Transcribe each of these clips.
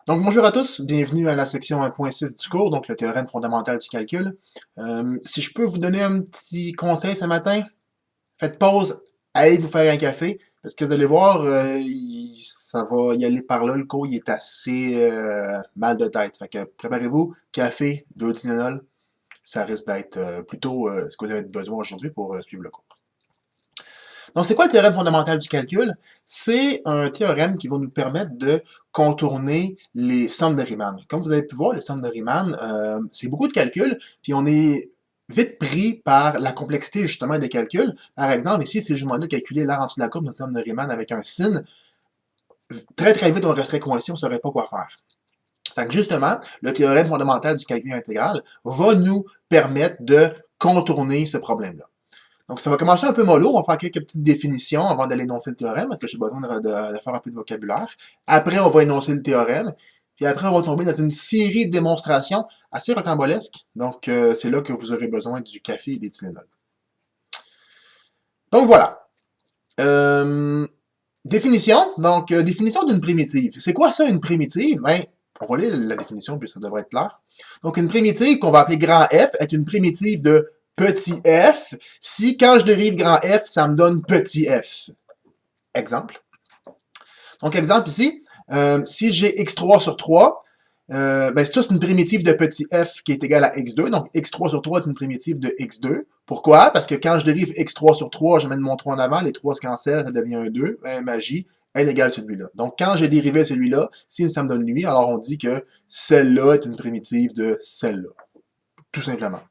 Donc bonjour à tous, bienvenue à la section 1.6 du cours, donc le théorème fondamental du calcul. Si je peux vous donner un petit conseil ce matin, faites pause, allez vous faire un café, parce que vous allez voir, ça va y aller par là, le cours il est assez mal de tête. Fait que préparez-vous, café, 2 Tylenol, ça risque d'être plutôt ce que vous avez besoin aujourd'hui pour suivre le cours. Donc, c'est quoi le théorème fondamental du calcul? C'est un théorème qui va nous permettre de contourner les sommes de Riemann. Comme vous avez pu voir, les sommes de Riemann, c'est beaucoup de calculs, puis on est vite pris par la complexité justement des calculs. Par exemple, ici, si je vous demandais de calculer l'aire en dessous de la courbe de somme de Riemann avec un sin, très très vite on resterait coincé, on ne saurait pas quoi faire. Fait que justement, le théorème fondamental du calcul intégral va nous permettre de contourner ce problème-là. Donc, ça va commencer un peu mollo. On va faire quelques petites définitions avant d'aller énoncer le théorème, parce que j'ai besoin de faire un peu de vocabulaire. Après, on va énoncer le théorème. Puis après, on va tomber dans une série de démonstrations assez rocambolesques. Donc, c'est là que vous aurez besoin du café et des Tylenol. Donc, voilà. Définition. Donc, définition d'une primitive. C'est quoi ça, une primitive? Ben, on va lire la définition, puis ça devrait être clair. Donc, une primitive qu'on va appeler grand F est une primitive de petit f si, quand je dérive grand F, ça me donne petit f. Exemple. Donc, exemple ici, si j'ai x3 sur 3, ben, ça, c'est une primitive de petit f qui est égale à x2. Donc, x3 sur 3 est une primitive de x2. Pourquoi? Parce que quand je dérive x3 sur 3, je mets mon 3 en avant, les 3 se cancellent, ça devient un 2. Ben, magie, elle égale celui-là. Donc, quand j'ai dérivé celui-là, si ça me donne lui, alors on dit que celle-là est une primitive de celle-là. Tout simplement.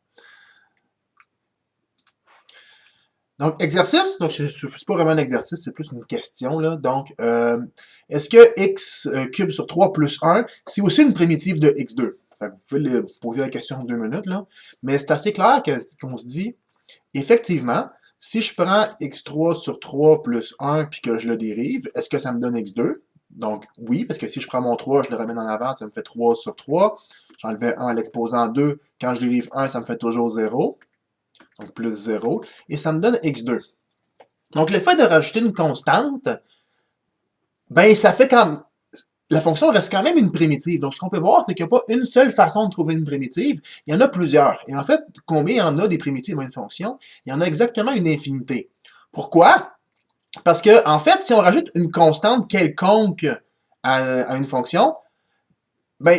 Donc, exercice, donc c'est pas vraiment un exercice, c'est plus une question, là. Donc, est-ce que x cube sur 3 plus 1, c'est aussi une primitive de x2? Fait que vous pouvez vous poser la question en 2 minutes, là. Mais c'est assez clair qu'on se dit, effectivement, si je prends x3 sur 3 plus 1 puis que je le dérive, est-ce que ça me donne x2? Donc, oui, parce que si je prends mon 3, je le ramène en avant, ça me fait 3 sur 3. J'enlevais 1 à l'exposant 2. Quand je dérive 1, ça me fait toujours 0. Donc, plus 0. Et ça me donne x2. Donc, le fait de rajouter une constante, ben, ça fait quand la fonction reste quand même une primitive. Donc, ce qu'on peut voir, c'est qu'il n'y a pas une seule façon de trouver une primitive. Il y en a plusieurs. Et en fait, combien il y en a des primitives à une fonction? Il y en a exactement une infinité. Pourquoi? Parce que, en fait, si on rajoute une constante quelconque à une fonction, ben,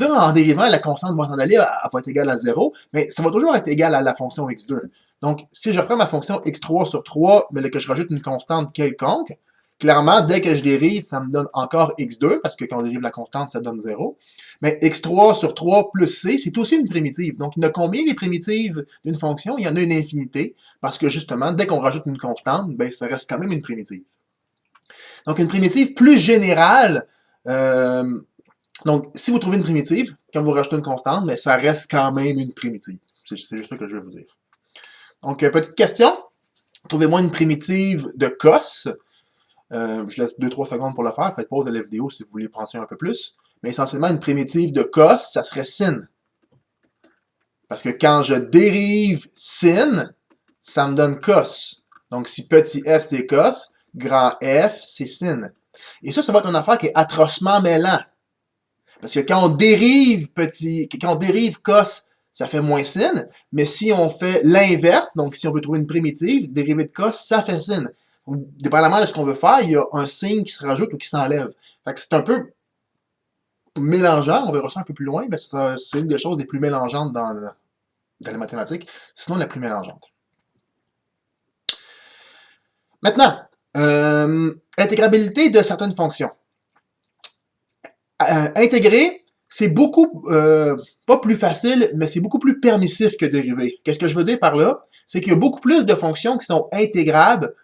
en dérivant, la constante va s'en aller, elle va être égale à 0, mais ça va toujours être égal à la fonction x2. Donc, si je reprends ma fonction x3 sur 3, mais que je rajoute une constante quelconque, clairement, dès que je dérive, ça me donne encore x2, parce que quand on dérive la constante, ça donne 0. Mais x3 sur 3 plus c, c'est aussi une primitive. Donc, il y en a combien les primitives d'une fonction? Il y en a une infinité, parce que justement, dès qu'on rajoute une constante, ben, ça reste quand même une primitive. Donc, une primitive plus générale, donc, si vous trouvez une primitive, quand vous rajoutez une constante, mais ça reste quand même une primitive. C'est juste ça que je veux vous dire. Donc, petite question. Trouvez-moi une primitive de cos. Je laisse 2-3 secondes pour le faire. Faites pause à la vidéo si vous voulez penser un peu plus. Mais essentiellement, une primitive de cos, ça serait sin. Parce que quand je dérive sin, ça me donne cos. Donc, si petit f, c'est cos, grand F, c'est sin. Et ça va être une affaire qui est atrocement mêlant. Parce que quand on dérive cos, ça fait moins sin, mais si on fait l'inverse, donc si on veut trouver une primitive, dérivé de cos, ça fait sin. Donc, dépendamment de ce qu'on veut faire, il y a un signe qui se rajoute ou qui s'enlève. Fait que c'est un peu mélangeant, on verra ça un peu plus loin, mais c'est une des choses les plus mélangeantes dans les mathématiques, sinon la plus mélangeante. Maintenant, intégrabilité de certaines fonctions. Intégrer, c'est beaucoup, pas plus facile, mais c'est beaucoup plus permissif que dériver. Qu'est-ce que je veux dire par là? C'est qu'il y a beaucoup plus de fonctions qui sont intégrables,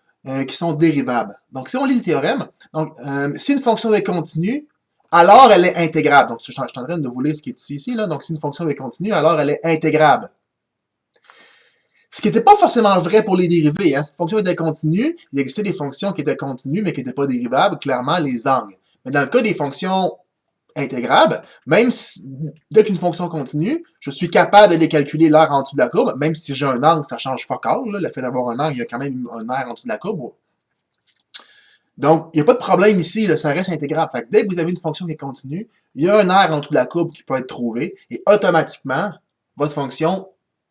qui sont dérivables. Donc, si on lit le théorème, donc, si une fonction est continue, alors elle est intégrable. Donc, je suis en train de vous lire ce qui est ici, là. Donc, si une fonction est continue, alors elle est intégrable. Ce qui n'était pas forcément vrai pour les dérivés. Hein. Si une fonction était continue, il existait des fonctions qui étaient continues, mais qui n'étaient pas dérivables, clairement les angles. Mais dans le cas des fonctions intégrables, même si, dès qu'une fonction continue, je suis capable de les calculer l'aire en dessous de la courbe, même si j'ai un angle, ça change fuck all, là, le fait d'avoir un angle, il y a quand même un aire en dessous de la courbe. Donc, il n'y a pas de problème ici, là, ça reste intégrable. Fait que dès que vous avez une fonction qui est continue, il y a un R en dessous de la courbe qui peut être trouvé, et automatiquement, votre fonction,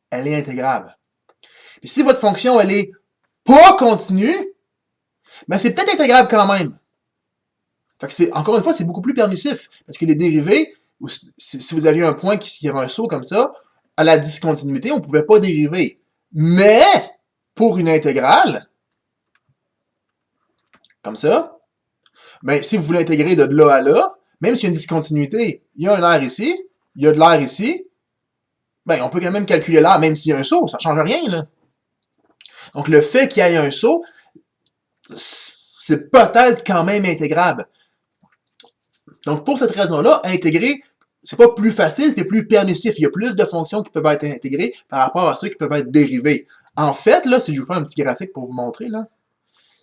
elle est intégrable. Puis si votre fonction, elle est pas continue, ben c'est peut-être intégrable quand même. Fait que encore une fois, c'est beaucoup plus permissif. Parce que les dérivés, si vous aviez un point qui avait un saut comme ça, à la discontinuité, on ne pouvait pas dériver. Mais, pour une intégrale, comme ça, ben, si vous voulez intégrer de là à là, même s'il y a une discontinuité, il y a un R ici, il y a de l'air ici, ben, on peut quand même calculer l'air, même s'il y a un saut, ça ne change rien, là. Donc, le fait qu'il y ait un saut, c'est peut-être quand même intégrable. Donc, pour cette raison-là, intégrer, c'est pas plus facile, c'est plus permissif. Il y a plus de fonctions qui peuvent être intégrées par rapport à ceux qui peuvent être dérivés. En fait, là, si je vous fais un petit graphique pour vous montrer, là,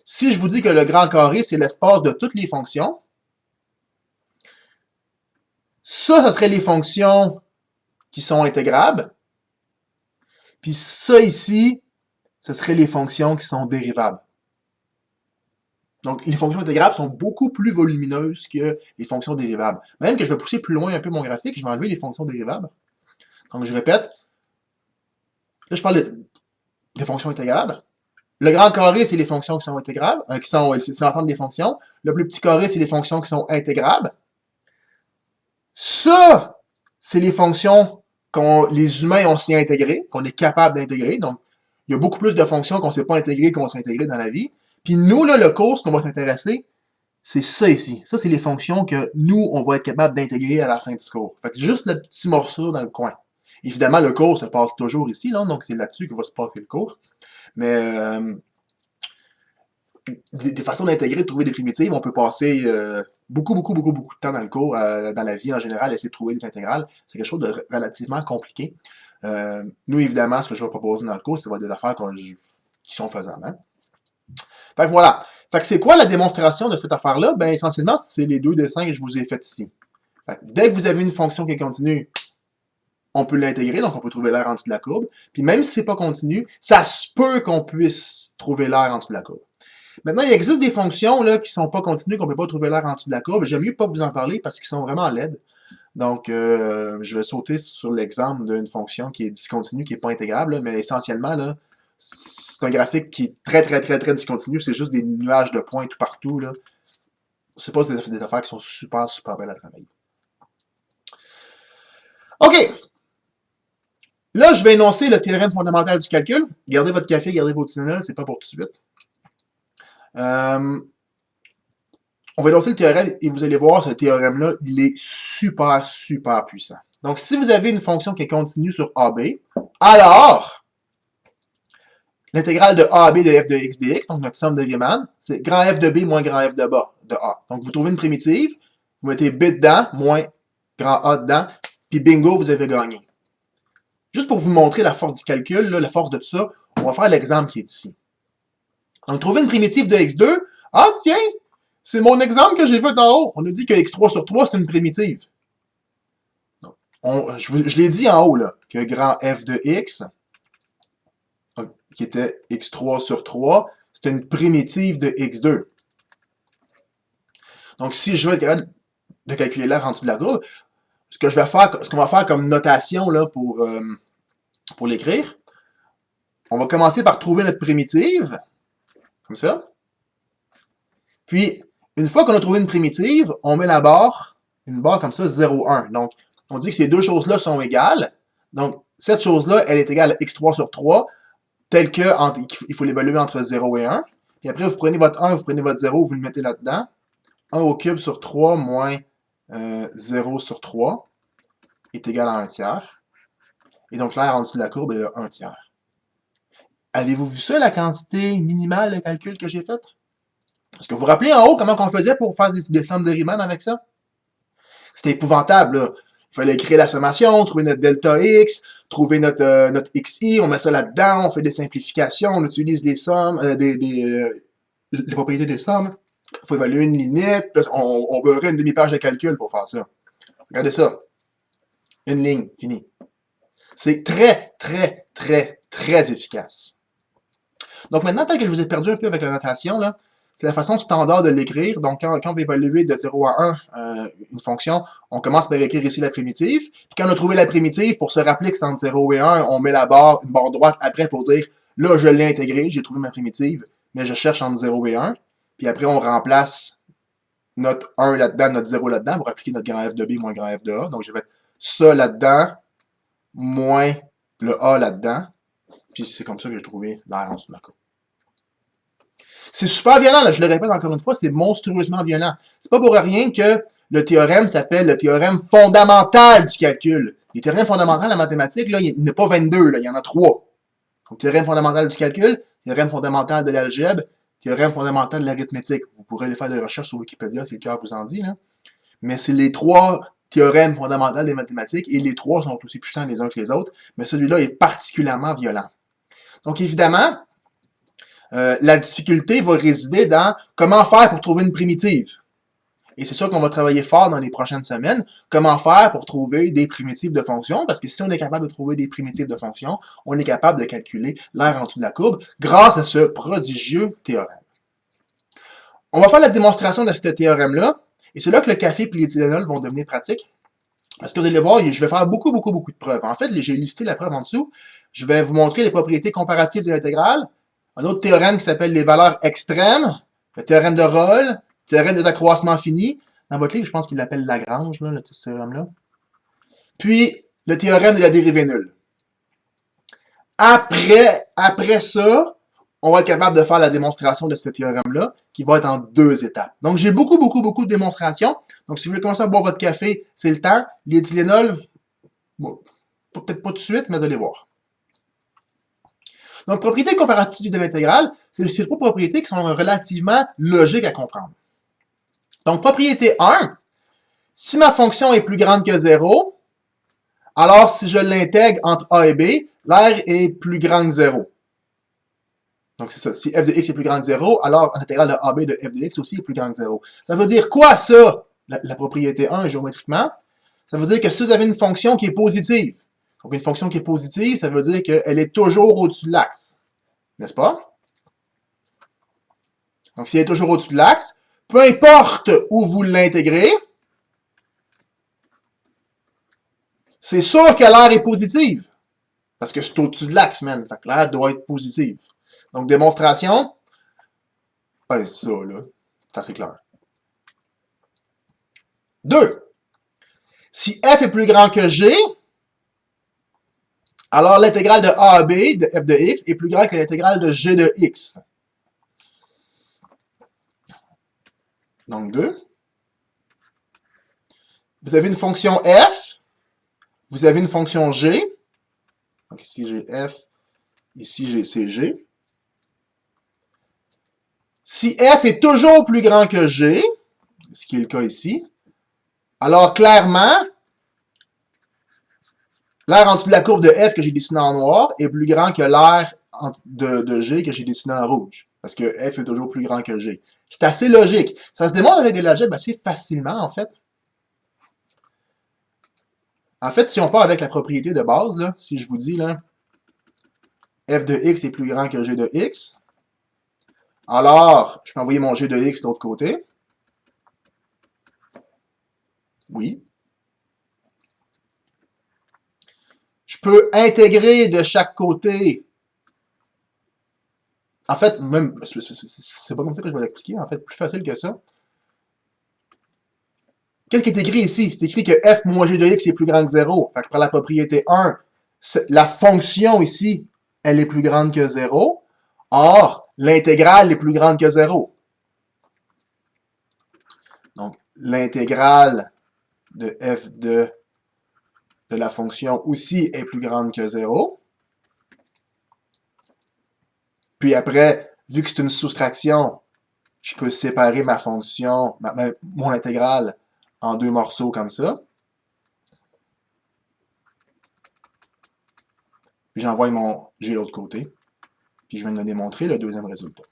si je vous dis que le grand carré, c'est l'espace de toutes les fonctions, ça serait les fonctions qui sont intégrables. Puis ça ici, ce serait les fonctions qui sont dérivables. Donc, les fonctions intégrables sont beaucoup plus volumineuses que les fonctions dérivables. Même que je vais pousser plus loin un peu mon graphique, je vais enlever les fonctions dérivables. Donc, je répète. Là, je parle des fonctions intégrables. Le grand carré, c'est les fonctions qui sont intégrables, c'est l'ensemble des fonctions. Le plus petit carré, c'est les fonctions qui sont intégrables. Ça, c'est les fonctions les humains ont s'y intégré, qu'on est capable d'intégrer. Donc, il y a beaucoup plus de fonctions qu'on ne sait pas intégrer qu'on s'est intégré dans la vie. Puis nous, là, le cours, ce qu'on va s'intéresser, c'est ça ici. Ça, c'est les fonctions que nous, on va être capable d'intégrer à la fin du cours. Fait que juste le petit morceau dans le coin. Évidemment, le cours se passe toujours ici, là, donc c'est là-dessus que va se passer le cours. Mais des façons d'intégrer, de trouver des primitives, on peut passer beaucoup de temps dans le cours, dans la vie en général, essayer de trouver des intégrales. C'est quelque chose de relativement compliqué. Nous, évidemment, ce que je vais proposer dans le cours, c'est des affaires qui sont faisables. Hein? Fait que voilà. Fait que c'est quoi la démonstration de cette affaire-là? Ben, essentiellement, c'est les deux dessins que je vous ai faits ici. Fait que dès que vous avez une fonction qui est continue, on peut l'intégrer, donc on peut trouver l'air en dessous de la courbe. Puis même si c'est pas continu, ça se peut qu'on puisse trouver l'air en dessous de la courbe. Maintenant, il existe des fonctions là, qui sont pas continues, qu'on peut pas trouver l'air en dessous de la courbe. J'aime mieux pas vous en parler parce qu'ils sont vraiment laides. Donc, je vais sauter sur l'exemple d'une fonction qui est discontinue, qui est pas intégrable, là, mais essentiellement, là, c'est un graphique qui est très discontinu. C'est juste des nuages de points tout partout. Là. C'est pas des affaires qui sont super belles à travailler. OK! Là, je vais énoncer le théorème fondamental du calcul. Gardez votre café, gardez vos Tylenol, c'est pas pour tout de suite. On va énoncer le théorème et vous allez voir, ce théorème-là, il est super puissant. Donc, si vous avez une fonction qui est continue sur AB, alors, l'intégrale de AB de f de x dx, donc notre somme de Riemann, c'est grand F de B moins grand F de bas de A. Donc, vous trouvez une primitive, vous mettez B dedans, moins grand A dedans, puis bingo, vous avez gagné. Juste pour vous montrer la force du calcul, là, la force de tout ça, on va faire l'exemple qui est ici. Donc, trouver une primitive de x2, ah tiens, c'est mon exemple que j'ai fait en haut. On a dit que x3 sur 3, c'est une primitive. Donc, je l'ai dit en haut, là, que grand F de x, qui était x3 sur 3, c'était une primitive de x2. Donc, si je veux être capable de calculer l'air en dessous de la courbe, ce qu'on va faire comme notation là, pour l'écrire, on va commencer par trouver notre primitive, comme ça. Puis, une fois qu'on a trouvé une primitive, on met une barre comme ça, 0, 1. Donc, on dit que ces deux choses-là sont égales. Donc, cette chose-là, elle est égale à x3 sur 3, tel que il faut l'évaluer entre 0 et 1. Et après, vous prenez votre 1, vous prenez votre 0, vous le mettez là-dedans. 1 au cube sur 3 moins 0 sur 3 est égal à 1 tiers. Et donc, l'air en dessous de la courbe est le 1 tiers. Avez-vous vu ça, la quantité minimale de calcul que j'ai faite? Est-ce que vous vous rappelez en haut comment on faisait pour faire des sommes de Riemann avec ça? C'était épouvantable, là. Il fallait créer la sommation, trouver notre delta x, trouver notre xi, on met ça là-dedans, on fait des simplifications, on utilise les sommes, les propriétés des sommes. Il faut évaluer une limite, on beurrait une demi-page de calcul pour faire ça. Regardez ça. Une ligne, fini. C'est très efficace. Donc maintenant, peut-être que je vous ai perdu un peu avec la notation, là, c'est la façon standard de l'écrire. Donc, quand on va évaluer de 0 à 1 une fonction, on commence par écrire ici la primitive. Puis quand on a trouvé la primitive, pour se rappeler que c'est entre 0 et 1, on met une barre droite après pour dire, là, je l'ai intégré, j'ai trouvé ma primitive, mais je cherche entre 0 et 1. Puis après, on remplace notre 1 là-dedans, notre 0 là-dedans, pour appliquer notre grand F de B moins grand F de A. Donc, je vais mettre ça là-dedans, moins le A là-dedans. Puis c'est comme ça que j'ai trouvé l'air en dessous de ma courbe. C'est super violent, là, je le répète encore une fois, c'est monstrueusement violent. C'est pas pour rien que le théorème s'appelle le théorème fondamental du calcul. Les théorèmes fondamentaux en mathématiques, là, il n'y en a pas 22, là, il y en a 3. Donc, théorème fondamental du calcul, théorème fondamental de l'algèbre, théorème fondamental de l'arithmétique. Vous pourrez aller faire des recherches sur Wikipédia si le cœur vous en dit, là. Mais c'est les 3 théorèmes fondamentaux des mathématiques, et les 3 sont aussi puissants les uns que les autres, mais celui-là est particulièrement violent. Donc, évidemment, la difficulté va résider dans comment faire pour trouver une primitive. Et c'est ça qu'on va travailler fort dans les prochaines semaines. Comment faire pour trouver des primitives de fonctions, parce que si on est capable de trouver des primitives de fonctions, on est capable de calculer l'air en dessous de la courbe grâce à ce prodigieux théorème. On va faire la démonstration de ce théorème-là, et c'est là que le café et l'éthanol vont devenir pratiques. Parce que vous allez voir, je vais faire beaucoup de preuves. En fait, j'ai listé la preuve en dessous. Je vais vous montrer les propriétés comparatives de l'intégrale. Un autre théorème qui s'appelle les valeurs extrêmes, le théorème de Rolle, le théorème des accroissements finis. Dans votre livre, je pense qu'il l'appelle Lagrange, là, ce théorème-là. Puis, le théorème de la dérivée nulle. Après ça, on va être capable de faire la démonstration de ce théorème-là, qui va être en 2 étapes. Donc, j'ai beaucoup de démonstrations. Donc, si vous voulez commencer à boire votre café, c'est le temps. L'éthylénol, bon, peut-être pas tout de suite, mais vous allez voir. Donc, propriétés comparatives de l'intégrale, c'est ces 3 propriétés qui sont relativement logiques à comprendre. Donc, propriété 1, si ma fonction est plus grande que 0, alors si je l'intègre entre A et B, l'air est plus grand que 0. Donc, c'est ça. Si f de x est plus grand que 0, alors l'intégrale de AB de f de x aussi est plus grand que 0. Ça veut dire quoi, ça, la propriété 1, géométriquement? Ça veut dire que si vous avez une fonction qui est positive, donc une fonction qui est positive, ça veut dire qu'elle est toujours au-dessus de l'axe. N'est-ce pas? Donc, si elle est toujours au-dessus de l'axe, peu importe où vous l'intégrez, c'est sûr que l'air est positive. Parce que c'est au-dessus de l'axe, man. Fait que l'air doit être positive. Donc, démonstration. Ben, c'est ça, là. C'est assez clair. 2. Si f est plus grand que g, alors l'intégrale de a à b de f de x est plus grande que l'intégrale de g de x. Donc 2. Vous avez une fonction f, vous avez une fonction g. Donc ici j'ai f, ici c'est g. Si f est toujours plus grand que g, ce qui est le cas ici, alors clairement, l'air en dessous de la courbe de f que j'ai dessiné en noir est plus grand que l'air de g que j'ai dessiné en rouge. Parce que f est toujours plus grand que g. C'est assez logique. Ça se démontre avec de l'algèbre assez facilement, en fait. En fait, si on part avec la propriété de base, là, si je vous dis, là, f de x est plus grand que g de x, alors, je peux envoyer mon g de x de l'autre côté. Oui. Je peux intégrer de chaque côté. En fait, même, c'est pas comme ça que je vais l'expliquer. En fait, plus facile que ça. Qu'est-ce qui est écrit ici? C'est écrit que f moins g de x est plus grand que 0. Fait que par la propriété 1, la fonction ici, elle est plus grande que 0. Or, l'intégrale est plus grande que 0. Donc, l'intégrale de f de la fonction aussi est plus grande que 0. Puis après, vu que c'est une soustraction, je peux séparer ma fonction, mon intégrale, en 2 morceaux comme ça. Puis j'envoie mon g de l'autre côté. Puis je viens de le démontrer, le deuxième résultat.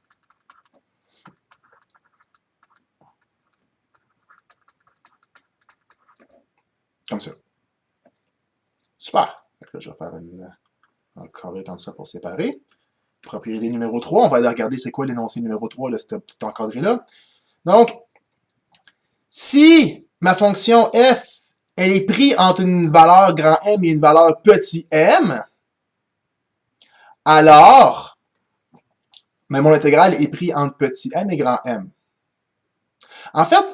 Comme ça. Super. Donc là, je vais faire un carré comme ça pour séparer. propriété numéro 3, on va aller regarder c'est quoi l'énoncé numéro 3, là, ce petit encadré-là. Donc, si ma fonction f, elle est prise entre une valeur grand M et une valeur petit m, alors, mais mon intégrale est pris entre petit m et grand M. En fait,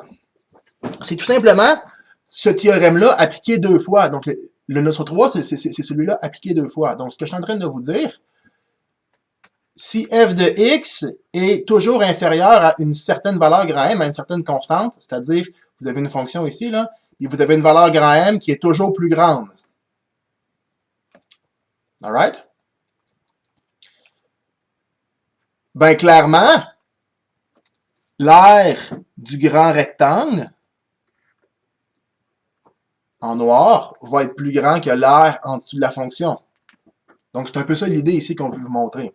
c'est tout simplement ce théorème-là appliqué deux fois. Donc, le 9 sur 3, c'est celui-là appliqué deux fois. Donc, ce que je suis en train de vous dire, si f de x est toujours inférieur à une certaine valeur grand M, à une certaine constante, c'est-à-dire, vous avez une fonction ici, là, et vous avez une valeur grand M qui est toujours plus grande. Alright? Ben, clairement, l'aire du grand rectangle, en noir, va être plus grand que l'aire en dessous de la fonction. Donc, c'est un peu ça l'idée ici qu'on veut vous montrer.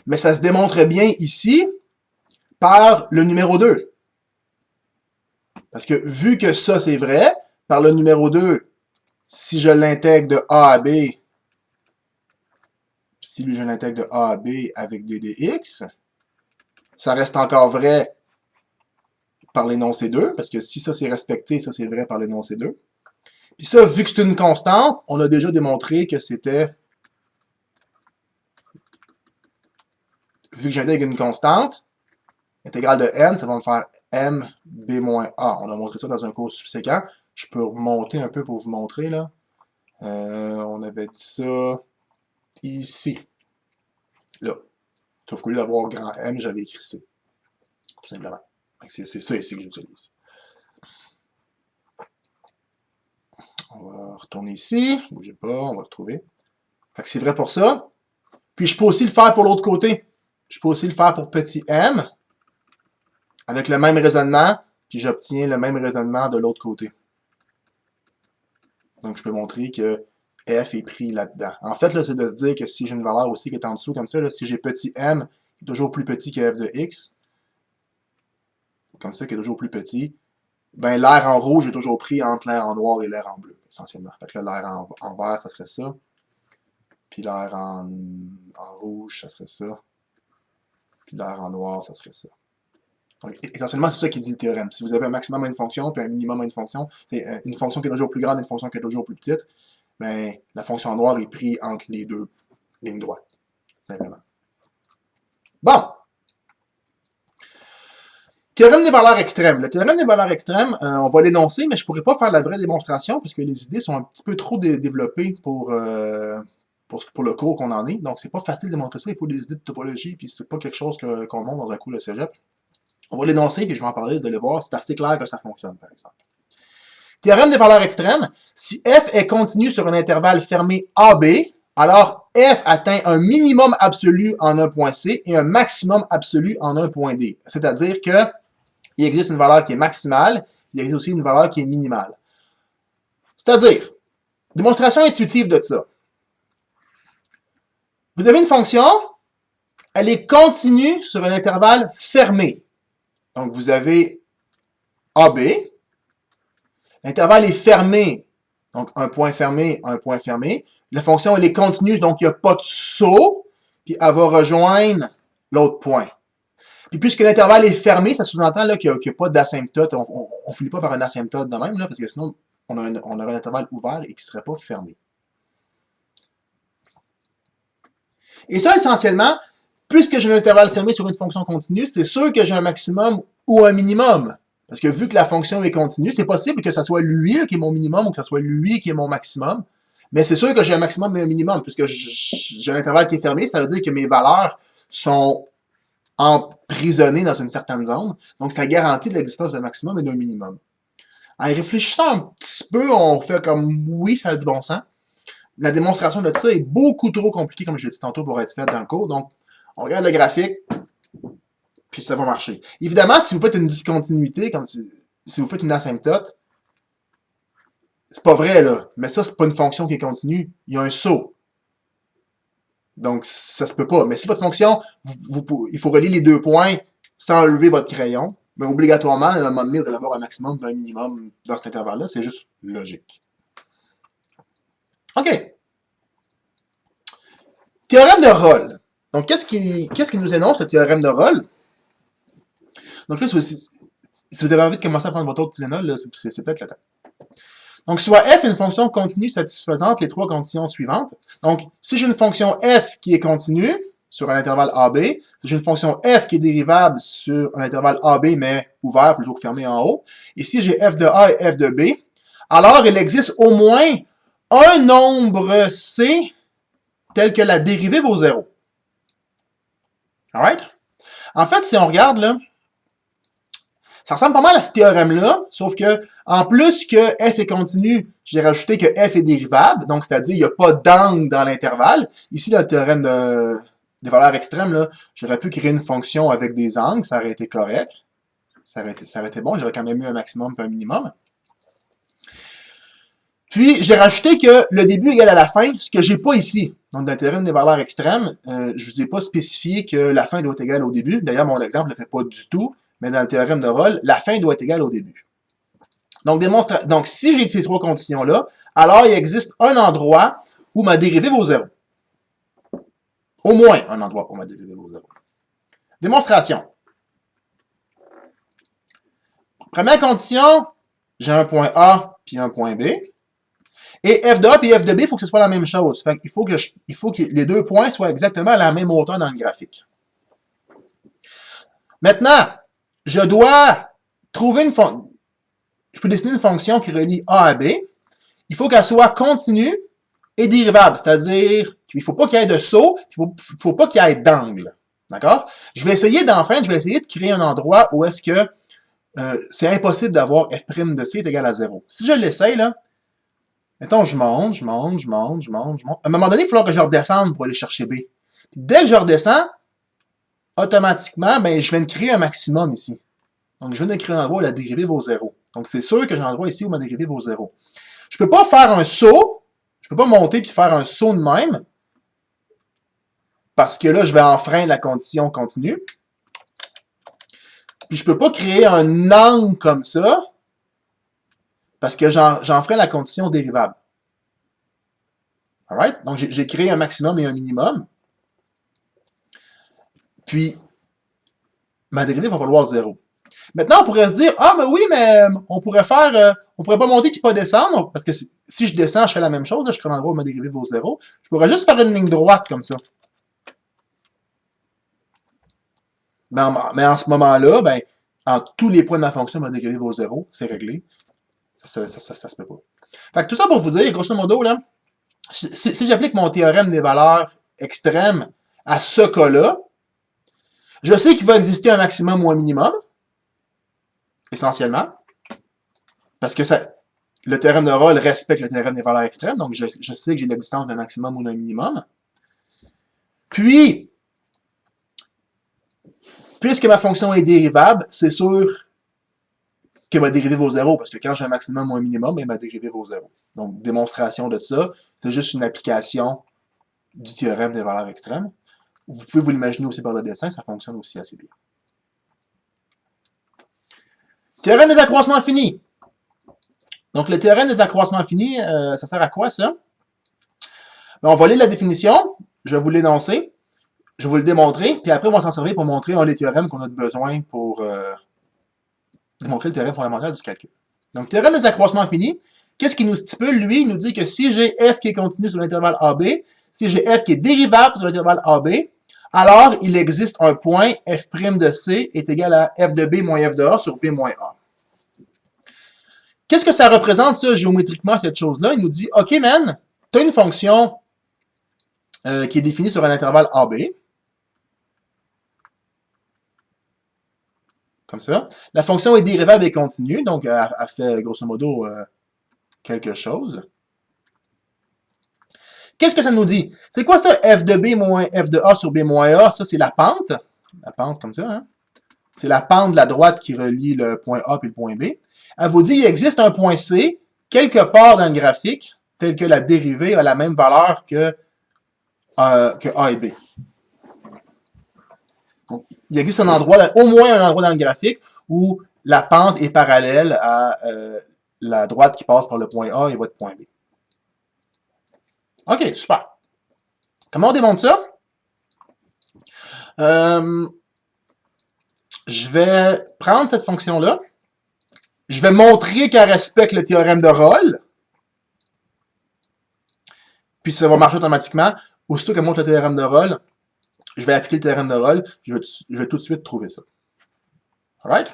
Mais ça se démontre bien ici par le numéro 2. Parce que vu que ça, c'est vrai, par le numéro 2, si je l'intègre de A à B, si je l'intègre de A à B avec ddx, ça reste encore vrai par l'énoncé 2, parce que si ça c'est respecté, ça c'est vrai par l'énoncé 2. Puis ça, vu que c'est une constante, on a déjà démontré que c'était... Vu que j'intègre une constante, l'intégrale de m, ça va me faire mb moins a. On a montré ça dans un cours subséquent. Je peux remonter un peu pour vous montrer, là. On avait dit ça ici. Là. Sauf qu'au lieu d'avoir grand M, j'avais écrit C. Tout simplement. C'est ça ici que j'utilise. On va retourner ici. Bougez pas, on va retrouver. Fait que c'est vrai pour ça. Puis je peux aussi le faire pour l'autre côté. Je peux aussi le faire pour petit m, avec le même raisonnement, puis j'obtiens le même raisonnement de l'autre côté. Donc je peux montrer que f est pris là-dedans. En fait, là, c'est de se dire que si j'ai une valeur aussi qui est en dessous, comme ça, là, si j'ai petit m, qui est toujours plus petit que f de x, comme ça, qui est toujours plus petit, ben l'air en rouge est toujours pris entre l'air en noir et l'air en bleu, essentiellement. Fait que là, l'air en vert, ça serait ça. Puis l'air en rouge, ça serait ça. Puis l'air en noir, ça serait ça. Donc, essentiellement, c'est ça qui dit le théorème. Si vous avez un maximum à une fonction, puis un minimum à une fonction, c'est une fonction qui est toujours plus grande et une fonction qui est toujours plus petite, ben, la fonction noire est prise entre les deux lignes droites, simplement. Bon! Théorème des valeurs extrêmes. Le théorème des valeurs extrêmes, on va l'énoncer, mais je ne pourrais pas faire la vraie démonstration parce que les idées sont un petit peu trop développées pour le cours qu'on en est. Donc, c'est pas facile de démontrer ça. Il faut des idées de topologie, puis c'est pas quelque chose qu'on montre dans un cours de cégep. On va l'énoncer, puis je vais en parler, vous allez voir, c'est assez clair que ça fonctionne, par exemple. Théorème des valeurs extrêmes. Si f est continu sur un intervalle fermé AB, alors f atteint un minimum absolu en un point C et un maximum absolu en un point D. C'est-à-dire que il existe une valeur qui est maximale, il existe aussi une valeur qui est minimale. C'est-à-dire, démonstration intuitive de ça. Vous avez une fonction, elle est continue sur un intervalle fermé. Donc, vous avez AB, l'intervalle est fermé, donc un point fermé. La fonction, elle est continue, donc il n'y a pas de saut, puis elle va rejoindre l'autre point. Puis puisque l'intervalle est fermé, ça sous-entend qu'il n'y a pas d'asymptote. On ne finit pas par un asymptote de même, là, parce que sinon, on aurait un intervalle ouvert et qui ne serait pas fermé. Et ça, essentiellement, puisque j'ai un intervalle fermé sur une fonction continue, c'est sûr que j'ai un maximum ou un minimum. Parce que vu que la fonction est continue, c'est possible que ce soit lui qui est mon minimum ou que ce soit lui qui est mon maximum. Mais c'est sûr que j'ai un maximum et un minimum. Puisque j'ai un intervalle qui est fermé, ça veut dire que mes valeurs sont emprisonnées dans une certaine zone. Donc, ça garantit l'existence d'un maximum et d'un minimum. En y réfléchissant un petit peu, on fait comme oui, ça a du bon sens. La démonstration de ça est beaucoup trop compliquée, comme je l'ai dit tantôt, pour être faite dans le cours. Donc, on regarde le graphique, puis ça va marcher. Évidemment, si vous faites une discontinuité, comme si vous faites une asymptote, c'est pas vrai, là. Mais ça, c'est pas une fonction qui est continue. Il y a un saut. Donc, ça se peut pas. Mais si votre fonction, il faut relier les deux points sans enlever votre crayon, mais obligatoirement, à un moment donné, vous allez avoir un maximum et un minimum dans cet intervalle-là. C'est juste logique. OK. Théorème de Rolle. Donc, qu'est-ce qui nous énonce le théorème de Rolle? Donc là, si vous avez envie de commencer à prendre votre autre Tylenol, c'est peut-être le temps. Donc, soit f est une fonction continue satisfaisante les trois conditions suivantes. Donc, si j'ai une fonction f qui est continue sur un intervalle AB, si j'ai une fonction f qui est dérivable sur un intervalle AB, mais ouvert plutôt que fermé en haut, et si j'ai f de A et f de B, alors il existe au moins un nombre C tel que la dérivée vaut 0. Alright? En fait, si on regarde, là, ça ressemble pas mal à ce théorème-là, sauf que, en plus que f est continu, j'ai rajouté que f est dérivable, donc c'est-à-dire il n'y a pas d'angle dans l'intervalle. Ici, le théorème des valeurs extrêmes, là, j'aurais pu créer une fonction avec des angles, ça aurait été correct. Ça aurait été bon, j'aurais quand même eu un maximum et un minimum. Puis, j'ai rajouté que le début égale à la fin, ce que j'ai pas ici. Donc, dans le théorème des valeurs extrêmes, je vous ai pas spécifié que la fin doit être égale au début. D'ailleurs, mon exemple ne le fait pas du tout. Mais dans le théorème de Rolle, la fin doit être égale au début. Donc, si j'ai ces trois conditions-là, alors il existe un endroit où ma dérivée vaut 0. Au moins un endroit où ma dérivée vaut 0. Démonstration. Première condition, j'ai un point A puis un point B. Et f de A et f de B, il faut que ce soit la même chose. Fait qu'il faut que les deux points soient exactement à la même hauteur dans le graphique. Maintenant, je dois trouver une fonction. Je peux dessiner une fonction qui relie A à B. Il faut qu'elle soit continue et dérivable, c'est-à-dire qu'il ne faut pas qu'il y ait de saut, il ne faut pas qu'il y ait d'angle. D'accord? Je vais essayer de créer un endroit où est-ce que c'est impossible d'avoir f' de c est égal à 0. Si je l'essaye, là, mettons, je monte. À un moment donné, il va falloir que je redescende pour aller chercher B. Puis dès que je redescends, automatiquement, ben, je viens de créer un maximum ici. Donc, je viens de créer un endroit où la dérivée vaut 0. Donc, c'est sûr que j'ai un endroit ici où ma dérivée vaut 0. Je peux pas faire un saut, je peux pas monter puis faire un saut de même, parce que là, je vais enfreindre la condition continue. Puis je peux pas créer un angle comme ça, parce que j'enfreins la condition dérivable. Alright? Donc, j'ai créé un maximum et un minimum. Puis, ma dérivée va valoir 0. Maintenant, on pourrait se dire, ah, mais oui, mais on pourrait pas monter puis pas descendre, parce que si je descends, je fais la même chose, là, je crée un endroit où ma dérivée vaut 0. Je pourrais juste faire une ligne droite comme ça. Mais en ce moment-là, ben, en tous les points de ma fonction, ma dérivée vaut 0, c'est réglé. Ça se peut pas. Fait que tout ça pour vous dire, grosso modo, là, si j'applique mon théorème des valeurs extrêmes à ce cas-là, je sais qu'il va exister un maximum ou un minimum, essentiellement, parce que le théorème de Rolle respecte le théorème des valeurs extrêmes, donc je sais que j'ai l'existence d'un maximum ou d'un minimum. Puis, puisque ma fonction est dérivable, c'est sûr que ma dérivée vaut 0, parce que quand j'ai un maximum ou un minimum, ma dérivée vaut 0. Donc, démonstration de ça, c'est juste une application du théorème des valeurs extrêmes. Vous pouvez vous l'imaginer aussi par le dessin, ça fonctionne aussi assez bien. Théorème des accroissements finis. Donc, le théorème des accroissements finis, ça sert à quoi, ça? Ben, on va lire la définition, je vais vous l'énoncer, je vais vous le démontrer, puis après, on va s'en servir pour montrer un des théorèmes qu'on a besoin pour démontrer le théorème fondamental du calcul. Donc, théorème des accroissements finis, qu'est-ce qu'il nous stipule? Lui, il nous dit que si j'ai f qui est continu sur l'intervalle AB, si j'ai f qui est dérivable sur l'intervalle AB, alors il existe un point f' de C est égal à f de B moins f de A sur B moins A. Qu'est-ce que ça représente, ça, géométriquement, cette chose-là? Il nous dit, OK, man, tu as une fonction qui est définie sur un intervalle AB. Comme ça. La fonction est dérivable et continue, donc elle fait grosso modo quelque chose. Qu'est-ce que ça nous dit? C'est quoi ça, f de B moins f de A sur B moins A? Ça, c'est la pente. La pente comme ça, hein? C'est la pente de la droite qui relie le point A et le point B. Elle vous dit qu'il existe un point C quelque part dans le graphique, tel que la dérivée a la même valeur que A et B. Donc, il existe un endroit, au moins un endroit dans le graphique où la pente est parallèle à la droite qui passe par le point A et votre point B. OK, super. Comment on démontre ça? Je vais prendre cette fonction-là. Je vais montrer qu'elle respecte le théorème de Rolle. Puis ça va marcher automatiquement. Aussitôt qu'elle montre le théorème de Rolle, je vais appliquer le théorème de Rolle. Je vais tout de suite trouver ça. Alright?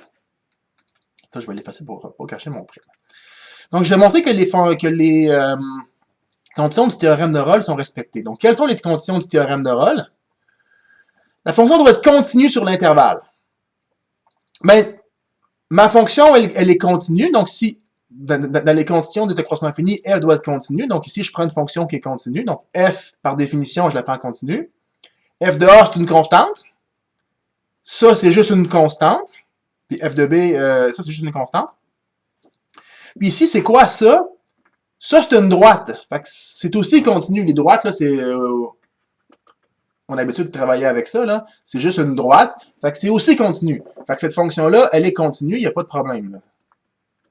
Ça, je vais l'effacer pour cacher mon prêt. Donc, je vais montrer que les conditions du théorème de Rolle sont respectées. Donc, quelles sont les conditions du théorème de Rolle? La fonction doit être continue sur l'intervalle. Mais ma fonction, elle est continue. Donc, si dans les conditions de décroissement infini, f doit être continue. Donc, ici, je prends une fonction qui est continue. Donc, f, par définition, je la prends continue. F de A, c'est une constante. Ça, c'est juste une constante. Puis f de B, ça, c'est juste une constante. Puis ici, c'est quoi ça? Ça, c'est une droite. Fait que c'est aussi continu. Les droites, là, c'est... on a l'habitude de travailler avec ça, là. C'est juste une droite. Fait que c'est aussi continu. Fait que cette fonction-là, elle est continue, il n'y a pas de problème.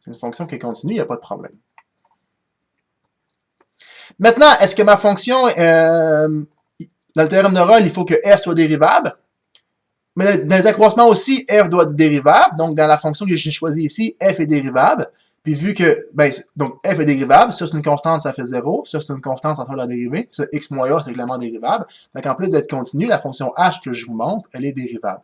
C'est une fonction qui est continue, il n'y a pas de problème. Maintenant, est-ce que ma fonction, dans le théorème de Rolle, il faut que f soit dérivable? Mais dans les accroissements aussi, f doit être dérivable. Donc, dans la fonction que j'ai choisie ici, f est dérivable. Puis vu que, donc f est dérivable, ça c'est une constante, ça fait 0. Ça c'est une constante, ça fait la dérivée. Ça, x moins a, c'est également dérivable. Donc en plus d'être continue, la fonction h que je vous montre, elle est dérivable.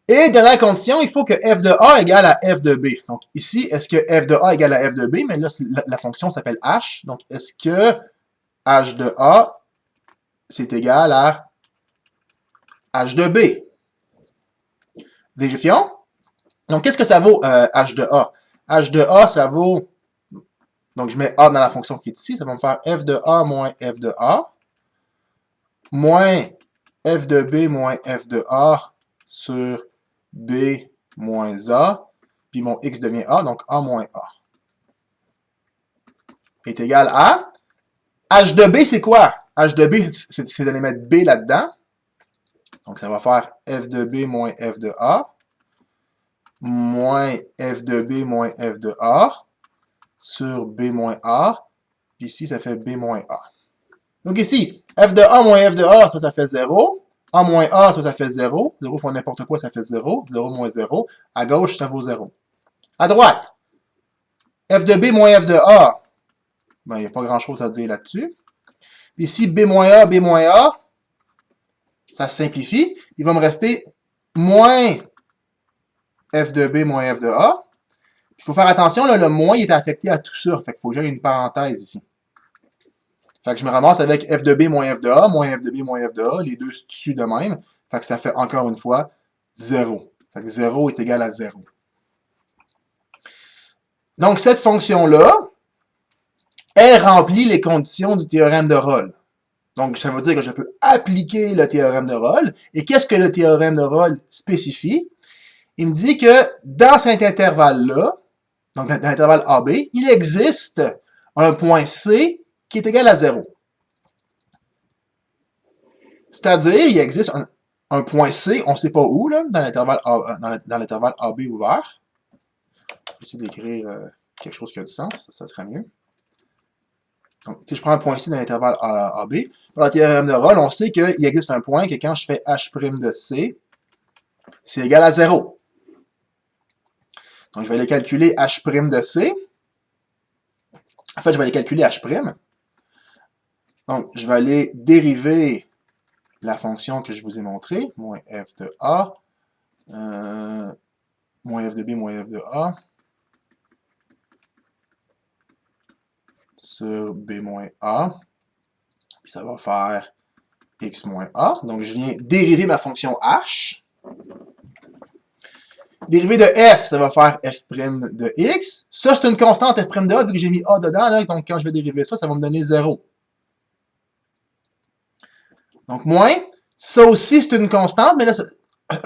Et dans la condition, il faut que f de a égale à f de b. Donc ici, est-ce que f de a égale à f de b? Mais là, la fonction s'appelle h. Donc est-ce que h de a, c'est égal à h de b? Vérifions. Donc, qu'est-ce que ça vaut, h de a? H de a, ça vaut... Donc, je mets a dans la fonction qui est ici. Ça va me faire f de a moins f de a moins f de b moins f de a sur b moins a. Puis mon x devient a, donc a moins a. Est égal à... h de b, c'est quoi? H de b, c'est d'aller mettre b là-dedans. Donc, ça va faire f de b moins f de a moins f de b moins f de a sur b moins a. Puis ici, ça fait b moins a. Donc ici, f de a moins f de a, ça fait 0. a moins a, ça fait 0. 0 fois n'importe quoi, ça fait 0. 0 moins 0. À gauche, ça vaut 0. À droite, f de b moins f de a, ben, il n'y a pas grand-chose à dire là-dessus. Ici, b moins a, ça se simplifie. Il va me rester moins f de b moins f de a. Il faut faire attention, là, le moins il est affecté à tout ça. Fait qu'il faut que j'aille une parenthèse ici. Fait que je me ramasse avec f de b moins f de a, moins f de b moins f de a. Les deux se tuent de même. Fait que ça fait encore une fois 0. Fait que 0 est égal à 0. Donc cette fonction-là, elle remplit les conditions du théorème de Rolle. Donc ça veut dire que je peux appliquer le théorème de Rolle. Et qu'est-ce que le théorème de Rolle spécifie? Il me dit que dans cet intervalle-là, donc dans l'intervalle AB, il existe un point C qui est égal à 0. C'est-à-dire, il existe un point C, on ne sait pas où, là, dans l'intervalle AB ouvert. Je vais essayer d'écrire quelque chose qui a du sens, ça sera mieux. Donc, si je prends un point C dans l'intervalle AB, pour le théorème de Rolle, on sait qu'il existe un point que quand je fais H' de C, c'est égal à 0. Donc, je vais aller calculer H' de C. En fait, je vais aller calculer H'. Donc, je vais aller dériver la fonction que je vous ai montrée, moins f de a, moins f de b moins f de a, sur b moins a, puis ça va faire x moins a. Donc, je viens dériver ma fonction h. Dérivé de f, ça va faire f' de x. Ça, c'est une constante f' de a, vu que j'ai mis a dedans, là, donc quand je vais dériver ça, ça va me donner 0. Donc, moins, ça aussi, c'est une constante, mais là, ça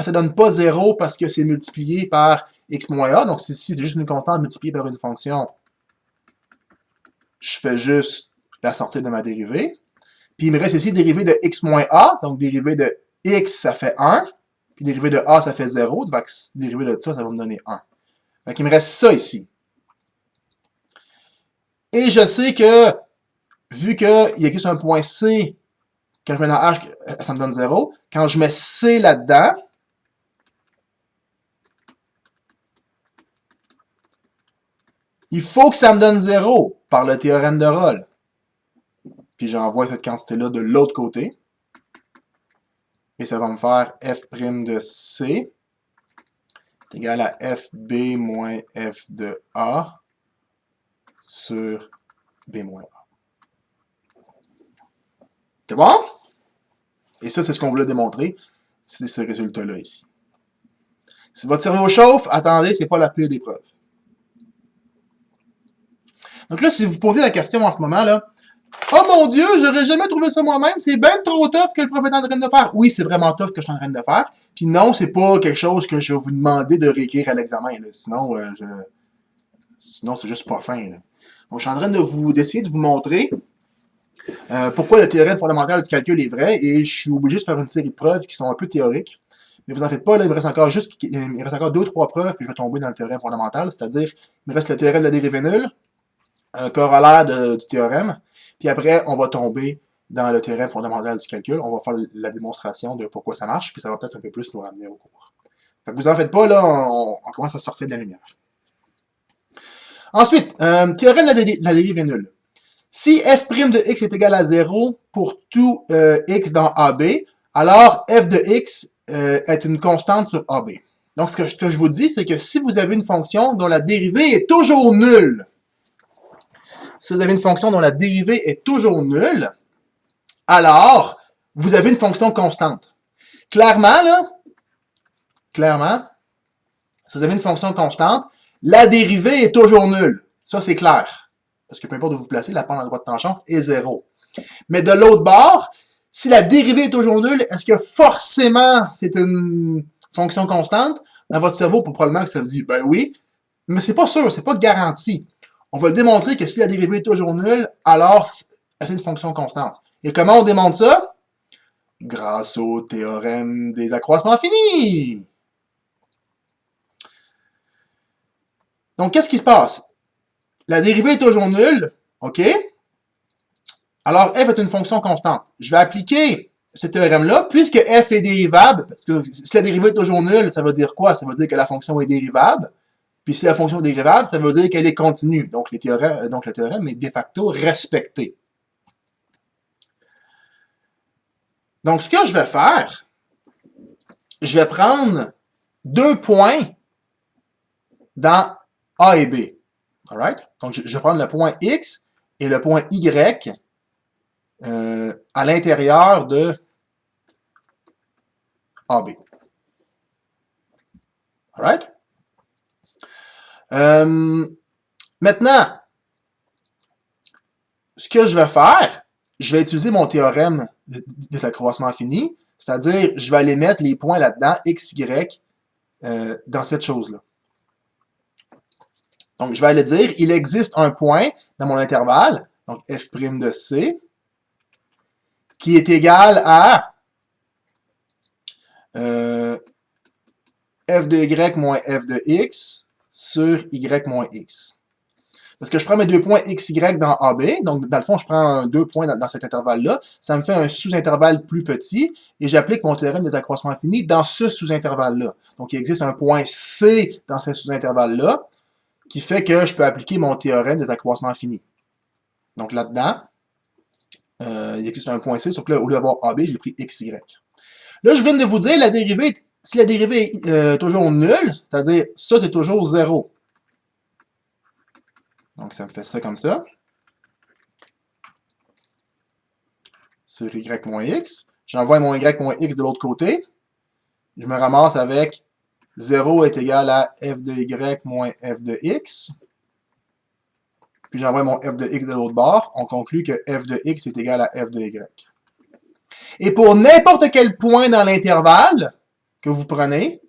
ne donne pas 0 parce que c'est multiplié par x moins a. Donc, si c'est juste une constante multipliée par une fonction, je fais juste la sortir de ma dérivée. Puis, il me reste ici dérivé de x moins a. Donc, dérivé de x, ça fait 1. Puis, dérivé de a, ça fait 0. Donc, dérivé de ça, ça va me donner 1. Donc, il me reste ça ici. Et je sais que, vu qu'il existe un point C Quand je mets dans H, ça me donne 0. Quand je mets C là-dedans, il faut que ça me donne 0 par le théorème de Rolle. Puis j'envoie cette quantité-là de l'autre côté. Et ça va me faire f' de C est égal à fb moins f de A sur b moins A. C'est bon? Et ça, c'est ce qu'on voulait démontrer. C'est ce résultat-là ici. Si votre cerveau chauffe, attendez, c'est pas la pire des preuves. Donc là, si vous posez la question en ce moment, là, oh mon Dieu, j'aurais jamais trouvé ça moi-même, c'est bien trop tough que le prof est en train de faire. Oui, c'est vraiment tough que je suis en train de faire. Puis non, c'est pas quelque chose que je vais vous demander de réécrire à l'examen. Sinon, sinon c'est juste pas fin. Là. Donc, je suis en train d'essayer de vous montrer pourquoi le théorème fondamental du calcul est vrai, et je suis obligé de faire une série de preuves qui sont un peu théoriques. Mais vous en faites pas, là, il me reste encore 2-3 preuves, puis je vais tomber dans le théorème fondamental, c'est-à-dire, il me reste le théorème de la dérivée nulle, un corollaire du théorème, puis après, on va tomber dans le théorème fondamental du calcul, on va faire la démonstration de pourquoi ça marche, puis ça va peut-être un peu plus nous ramener au cours. Fait que vous en faites pas, là, on commence à sortir de la lumière. Ensuite, théorème de la dérivée nulle. Si f' de x est égal à 0 pour tout x dans AB, alors f de x est une constante sur AB. Donc, ce que je vous dis, c'est que si vous avez une fonction dont la dérivée est toujours nulle, si vous avez une fonction dont la dérivée est toujours nulle, alors, vous avez une fonction constante. Clairement, si vous avez une fonction constante, la dérivée est toujours nulle. Ça, c'est clair. Parce que peu importe où vous vous placez, la pente en droite tangente est 0. Mais de l'autre bord, si la dérivée est toujours nulle, est-ce que forcément c'est une fonction constante? Dans votre cerveau, probablement que ça vous dit, ben oui, mais c'est pas sûr, c'est pas garanti. On va le démontrer que si la dérivée est toujours nulle, alors c'est une fonction constante. Et comment on démontre ça? Grâce au théorème des accroissements finis. Donc, qu'est-ce qui se passe? La dérivée est toujours nulle, OK? Alors, f est une fonction constante. Je vais appliquer ce théorème-là, puisque f est dérivable, parce que si la dérivée est toujours nulle, ça veut dire quoi? Ça veut dire que la fonction est dérivable. Puis si la fonction est dérivable, ça veut dire qu'elle est continue. Donc, le théorème est de facto respecté. Donc, ce que je vais faire, je vais prendre 2 points dans A et B. Alright? Donc, je vais prendre le point X et le point Y à l'intérieur de AB. Alright? Maintenant, ce que je vais faire, je vais utiliser mon théorème des accroissements finis, c'est-à-dire, je vais aller mettre les points là-dedans, X, Y, dans cette chose-là. Donc, je vais aller dire, il existe un point dans mon intervalle, donc f' de C, qui est égal à f de y moins f de x sur y moins x. Parce que je prends mes 2 points x, y dans AB, donc dans le fond, je prends 2 points dans cet intervalle-là, ça me fait un sous-intervalle plus petit, et j'applique mon théorème des accroissements finis dans ce sous-intervalle-là. Donc, il existe un point C dans ce sous-intervalle-là, qui fait que je peux appliquer mon théorème des accroissements finis. Donc là-dedans, il existe un point C, sauf que là, au lieu d'avoir AB, j'ai pris XY. Là, je viens de vous dire, si la dérivée est toujours nulle, c'est-à-dire ça, c'est toujours 0. Donc, ça me fait ça comme ça. Sur Y moins X. J'envoie mon Y moins X de l'autre côté. Je me ramasse avec 0 est égal à f de Y moins f de X. Puis j'envoie mon f de X de l'autre bord. On conclut que f de X est égal à f de Y. Et pour n'importe quel point dans l'intervalle que vous prenez,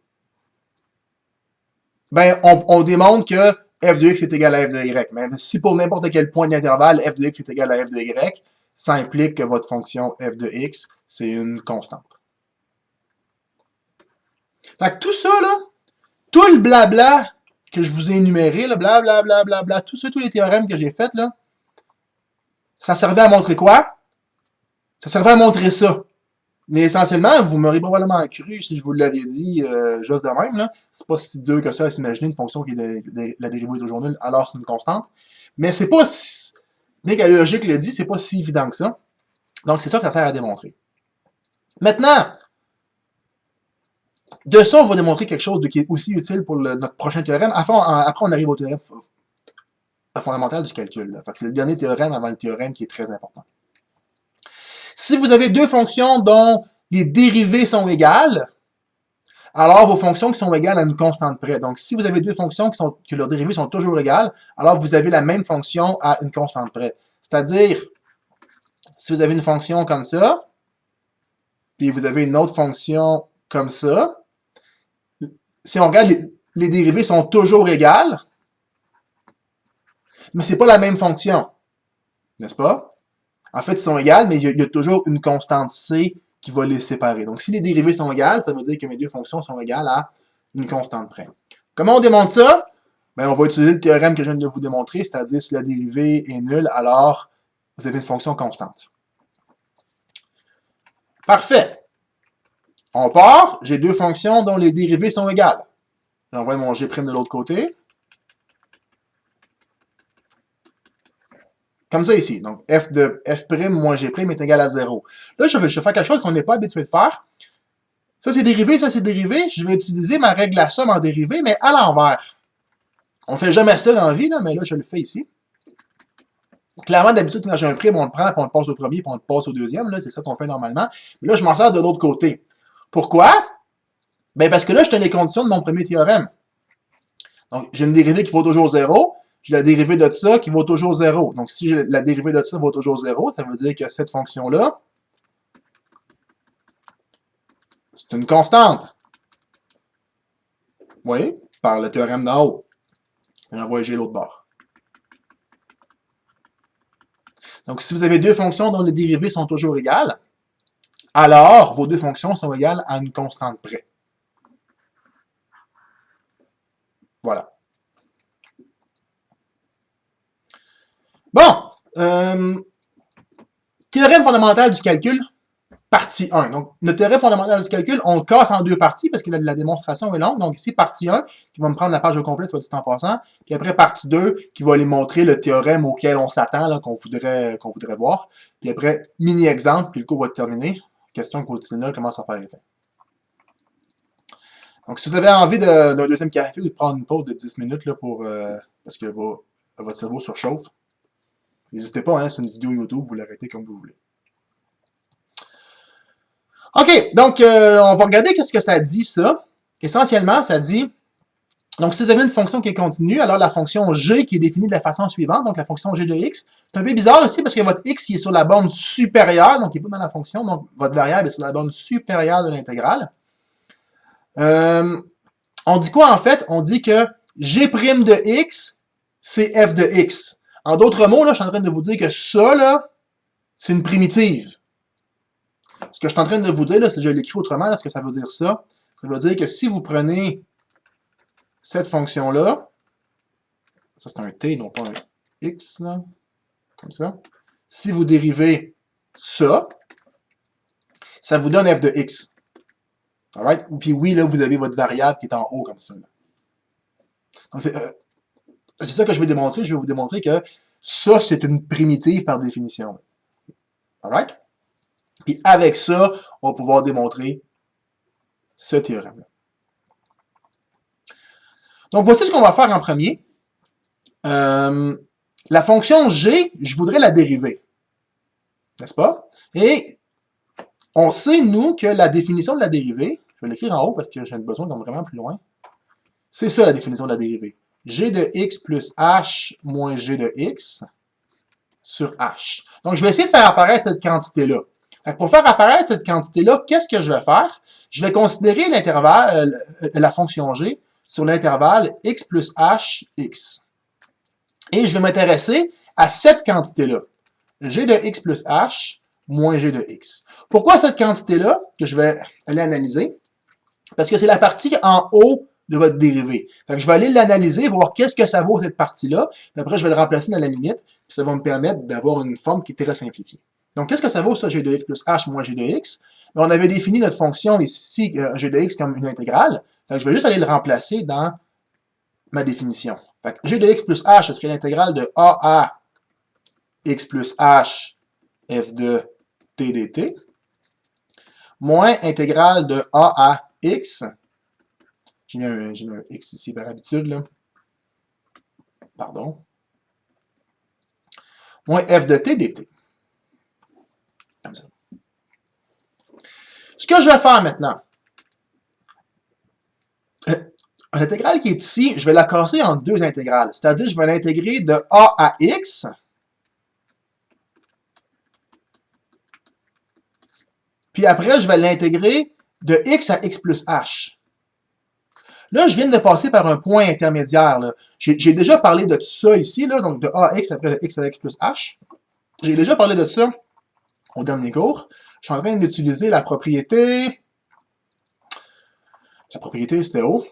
ben, on démontre que f de x est égal à f de y. Mais si pour n'importe quel point de l'intervalle, f de x est égal à f de y, ça implique que votre fonction f de x, c'est une constante. Fait que tout ça, là, tout le blabla que je vous ai énuméré, là, blablabla, tout ça, tous les théorèmes que j'ai faits, là, ça servait à montrer quoi? Ça servait à montrer ça. Mais essentiellement, vous m'auriez probablement cru si je vous l'avais dit juste de même. Là. C'est pas si dur que ça à s'imaginer une fonction qui est la dérivée est toujours nulle, alors c'est une constante. Mais c'est pas si... Bien que la logique le dit, c'est pas si évident que ça. Donc c'est ça que ça sert à démontrer. Maintenant, de ça, on va démontrer quelque chose qui est aussi utile pour notre prochain théorème. Après, on arrive au théorème fondamental du calcul. C'est le dernier théorème avant le théorème qui est très important. Si vous avez deux fonctions dont les dérivées sont égales, alors vos fonctions qui sont égales à une constante près. Donc, si vous avez deux fonctions que leurs dérivées sont toujours égales, alors vous avez la même fonction à une constante près. C'est-à-dire, si vous avez une fonction comme ça, puis vous avez une autre fonction comme ça, si on regarde, les dérivées sont toujours égales, mais c'est pas la même fonction. N'est-ce pas? En fait, ils sont égales, mais il y a toujours une constante C qui va les séparer. Donc, si les dérivées sont égales, ça veut dire que mes deux fonctions sont égales à une constante près. Comment on démontre ça? Ben, on va utiliser le théorème que je viens de vous démontrer, c'est-à-dire si la dérivée est nulle, alors vous avez une fonction constante. Parfait. On part, j'ai deux fonctions dont les dérivées sont égales. J'envoie mon G' de l'autre côté. Comme ça ici. Donc, f de f' moins g' est égal à 0. Là, je vais faire quelque chose qu'on n'est pas habitué de faire. Ça, c'est dérivé, ça, c'est dérivé. Je vais utiliser ma règle à somme en dérivée, mais à l'envers. On fait jamais ça dans la vie, là, mais là, je le fais ici. Clairement, d'habitude, quand j'ai un prime, on le prend, puis on le passe au premier, puis on le passe au deuxième. C'est ça qu'on fait normalement. Mais là, je m'en sers de l'autre côté. Pourquoi? Ben, parce que là, je tenais les conditions de mon premier théorème. Donc, j'ai une dérivée qui vaut toujours 0. J'ai la dérivée de ça qui vaut toujours 0. Donc, si la dérivée de ça vaut toujours 0, ça veut dire que cette fonction-là, c'est une constante. Oui, par le théorème d'en haut. J'envoie G l'autre bord. Donc, si vous avez deux fonctions dont les dérivées sont toujours égales, alors vos deux fonctions sont égales à une constante près. Voilà. Bon, théorème fondamental du calcul, partie 1. Donc, le théorème fondamental du calcul, on le casse en deux parties parce que la démonstration est longue. Donc, ici, partie 1, qui va me prendre la page au complet, soit dit en passant. Puis après, partie 2, qui va aller montrer le théorème auquel on s'attend, qu'on voudrait voir. Puis après, mini-exemple, puis le cours va être terminé. Question que votre tunnel commence à faire effet. Donc, si vous avez envie d'un deuxième café ou de prendre une pause de 10 minutes là, parce que votre cerveau surchauffe, n'hésitez pas, hein, c'est une vidéo YouTube, vous l'arrêtez comme vous voulez. OK, donc on va regarder qu'est-ce que ça dit, ça. Essentiellement, ça dit, donc si vous avez une fonction qui est continue, alors la fonction g qui est définie de la façon suivante, donc la fonction g de x, c'est un peu bizarre aussi parce que votre x il est sur la borne supérieure, donc il n'est pas dans la fonction, donc votre variable est sur la borne supérieure de l'intégrale. On dit quoi en fait? On dit que g' de x, c'est f de x. En d'autres mots, là, je suis en train de vous dire que ça, là, c'est une primitive. Ce que je suis en train de vous dire, là, si je l'écris autrement, là, ce que ça veut dire ça veut dire que si vous prenez cette fonction-là, ça c'est un t, non pas un x, là, comme ça, si vous dérivez ça, ça vous donne f de x. Alright? Puis oui, là, vous avez votre variable qui est en haut, comme ça. Là. Donc, c'est ça que je vais démontrer. Je vais vous démontrer que ça, c'est une primitive par définition. Alright? Puis avec ça, on va pouvoir démontrer ce théorème-là. Donc, voici ce qu'on va faire en premier. La fonction g, je voudrais la dériver. N'est-ce pas? Et on sait, nous, que la définition de la dérivée, je vais l'écrire en haut parce que j'ai besoin d'aller vraiment plus loin. C'est ça la définition de la dérivée. G de x plus h moins g de x sur h. Donc, je vais essayer de faire apparaître cette quantité-là. Pour faire apparaître cette quantité-là, qu'est-ce que je vais faire? Je vais considérer l'intervalle, la fonction g sur l'intervalle x plus h, x. Et je vais m'intéresser à cette quantité-là. G de x plus h moins g de x. Pourquoi cette quantité-là que je vais aller analyser? Parce que c'est la partie en haut de votre dérivée. Donc, je vais aller l'analyser, voir qu'est-ce que ça vaut cette partie-là. Puis après, je vais le remplacer dans la limite. Puis ça va me permettre d'avoir une forme qui est très simplifiée. Donc, qu'est-ce que ça vaut, ça, g de x plus h moins g de x? On avait défini notre fonction ici, g de x, comme une intégrale. Fait que je vais juste aller le remplacer dans ma définition. Fait que g de x plus h, ce serait l'intégrale de a à x plus h f de t dt, moins intégrale de a à x, j'ai mis un x ici par habitude, là, pardon, moins f de t dt. Comme ça. Ce que je vais faire maintenant, l'intégrale qui est ici, je vais la casser en deux intégrales. C'est-à-dire, je vais l'intégrer de a à x, puis après, je vais l'intégrer de x à x plus h. Là, je viens de passer par un point intermédiaire. J'ai déjà parlé de tout ça ici, là, donc de a à x, après de x à x plus h. J'ai déjà parlé de ça au dernier cours. Je suis en train d'utiliser la propriété... La propriété, c'était où?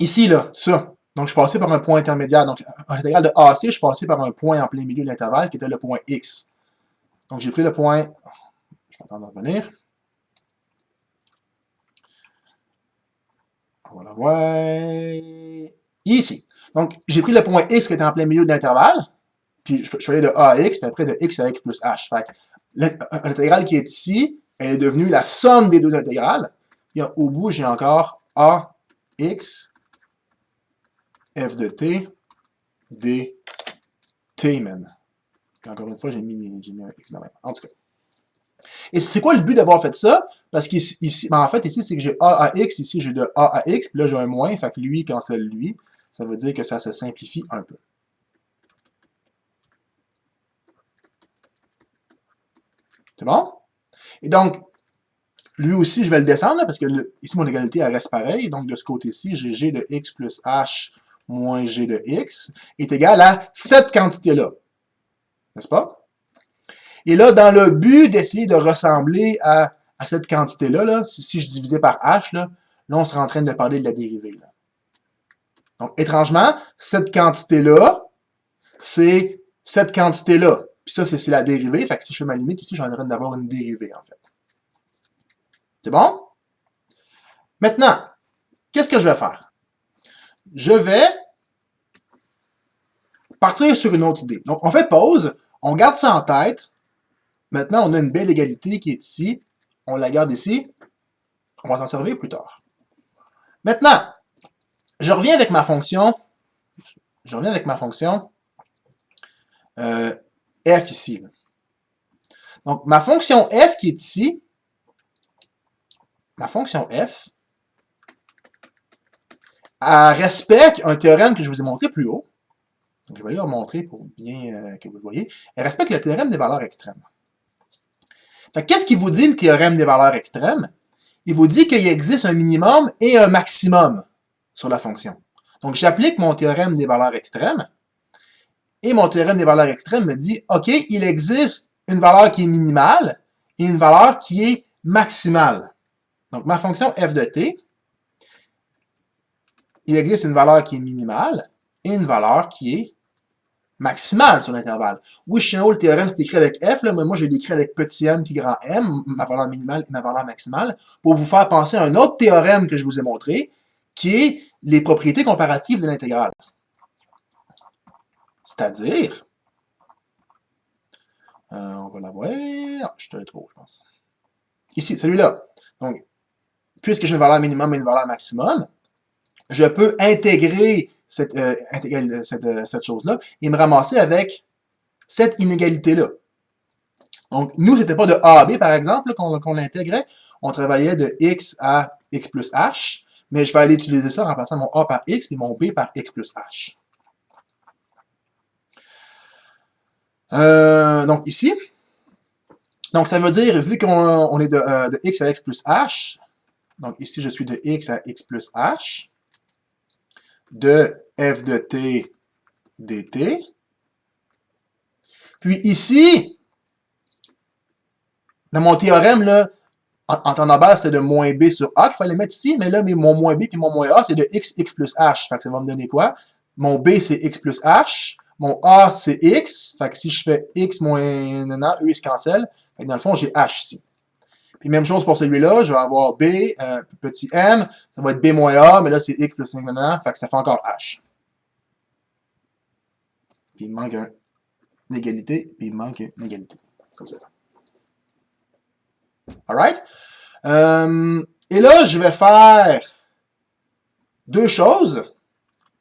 Ici, là, ça. Donc, je suis passé par un point intermédiaire. Donc, à l'intégrale de a à c, je suis passé par un point en plein milieu de l'intervalle qui était le point x. Donc, j'ai pris le point... Je vais attendre de revenir. On va la voir ici. Donc, j'ai pris le point x qui était en plein milieu de l'intervalle, puis je suis allé de a à x, puis après de x à x plus h. Fait que l'intégrale qui est ici, elle est devenue la somme des deux intégrales. Et au bout, j'ai encore a x f de t dt, man. Encore une fois, j'ai mis un x dans la main. En tout cas. Et c'est quoi le but d'avoir fait ça? Parce qu'ici, en fait, ici, c'est que j'ai a à x, ici, j'ai de a à x, puis là, j'ai un moins, fait que lui cancelle lui. Ça veut dire que ça se simplifie un peu. C'est bon? Et donc, lui aussi, je vais le descendre, là, parce que ici, mon égalité, elle reste pareille. Donc, de ce côté-ci, j'ai g de x plus h moins g de x est égal à cette quantité-là. N'est-ce pas? Et là, dans le but d'essayer de ressembler à cette quantité-là, là, si je divisais par h, là, on serait en train de parler de la dérivée. Là. Donc, étrangement, cette quantité-là, c'est cette quantité-là. Puis ça, c'est la dérivée. Fait que si je fais ma limite ici, j'en train d'avoir une dérivée, en fait. C'est bon? Maintenant, qu'est-ce que je vais faire? Je vais partir sur une autre idée. Donc, on fait pause, on garde ça en tête. Maintenant, on a une belle égalité qui est ici. On la garde ici. On va s'en servir plus tard. Maintenant, je reviens avec ma fonction. Je reviens avec ma fonction f ici. Là. Donc, ma fonction f qui est ici, ma fonction f, elle respecte un théorème que je vous ai montré plus haut. Donc, je vais aller le montrer pour bien que vous le voyez. Elle respecte le théorème des valeurs extrêmes. Qu'est-ce qu'il vous dit, le théorème des valeurs extrêmes? Il vous dit qu'il existe un minimum et un maximum sur la fonction. Donc, j'applique mon théorème des valeurs extrêmes. Et mon théorème des valeurs extrêmes me dit, OK, il existe une valeur qui est minimale et une valeur qui est maximale. Donc, ma fonction f de t, il existe une valeur qui est minimale et une valeur qui est maximale sur l'intervalle. Oui, chez nous, le théorème, c'est écrit avec f, là, mais moi, je l'ai écrit avec petit m puis grand m, ma valeur minimale et ma valeur maximale, pour vous faire penser à un autre théorème que je vous ai montré, qui est les propriétés comparatives de l'intégrale. C'est-à-dire, on va la voir, je te l'ai trop, je pense. Ici, celui-là. Donc, puisque j'ai une valeur minimum et une valeur maximum, je peux intégrer cette chose-là et me ramasser avec cette inégalité-là. Donc, nous, c'était pas de A à B, par exemple, qu'on l'intégrait. On travaillait de x à x plus h, mais je vais aller utiliser ça en remplaçant mon A par x et mon B par x plus h. Donc, ici, donc ça veut dire, vu qu'on est de x à x plus h, donc ici, je suis de x à x plus h, de f de t dt. Puis ici, dans mon théorème, là, en temps normal, c'était de moins b sur a qu'il fallait mettre ici, mais là, mon moins b puis mon moins a, c'est de x plus h. Fait que ça va me donner quoi? Mon b, c'est x plus h. Mon A, c'est X. Fait que si je fais X moins A, eux, ils se cancellent. Fait que dans le fond, j'ai H ici. Puis même chose pour celui-là, je vais avoir B, petit m, ça va être B moins A, mais là, c'est X plus 5 A, fait que ça fait encore H. Puis il me manque une égalité, puis il me manque une égalité. Comme ça. Alright? Et là, je vais faire deux choses.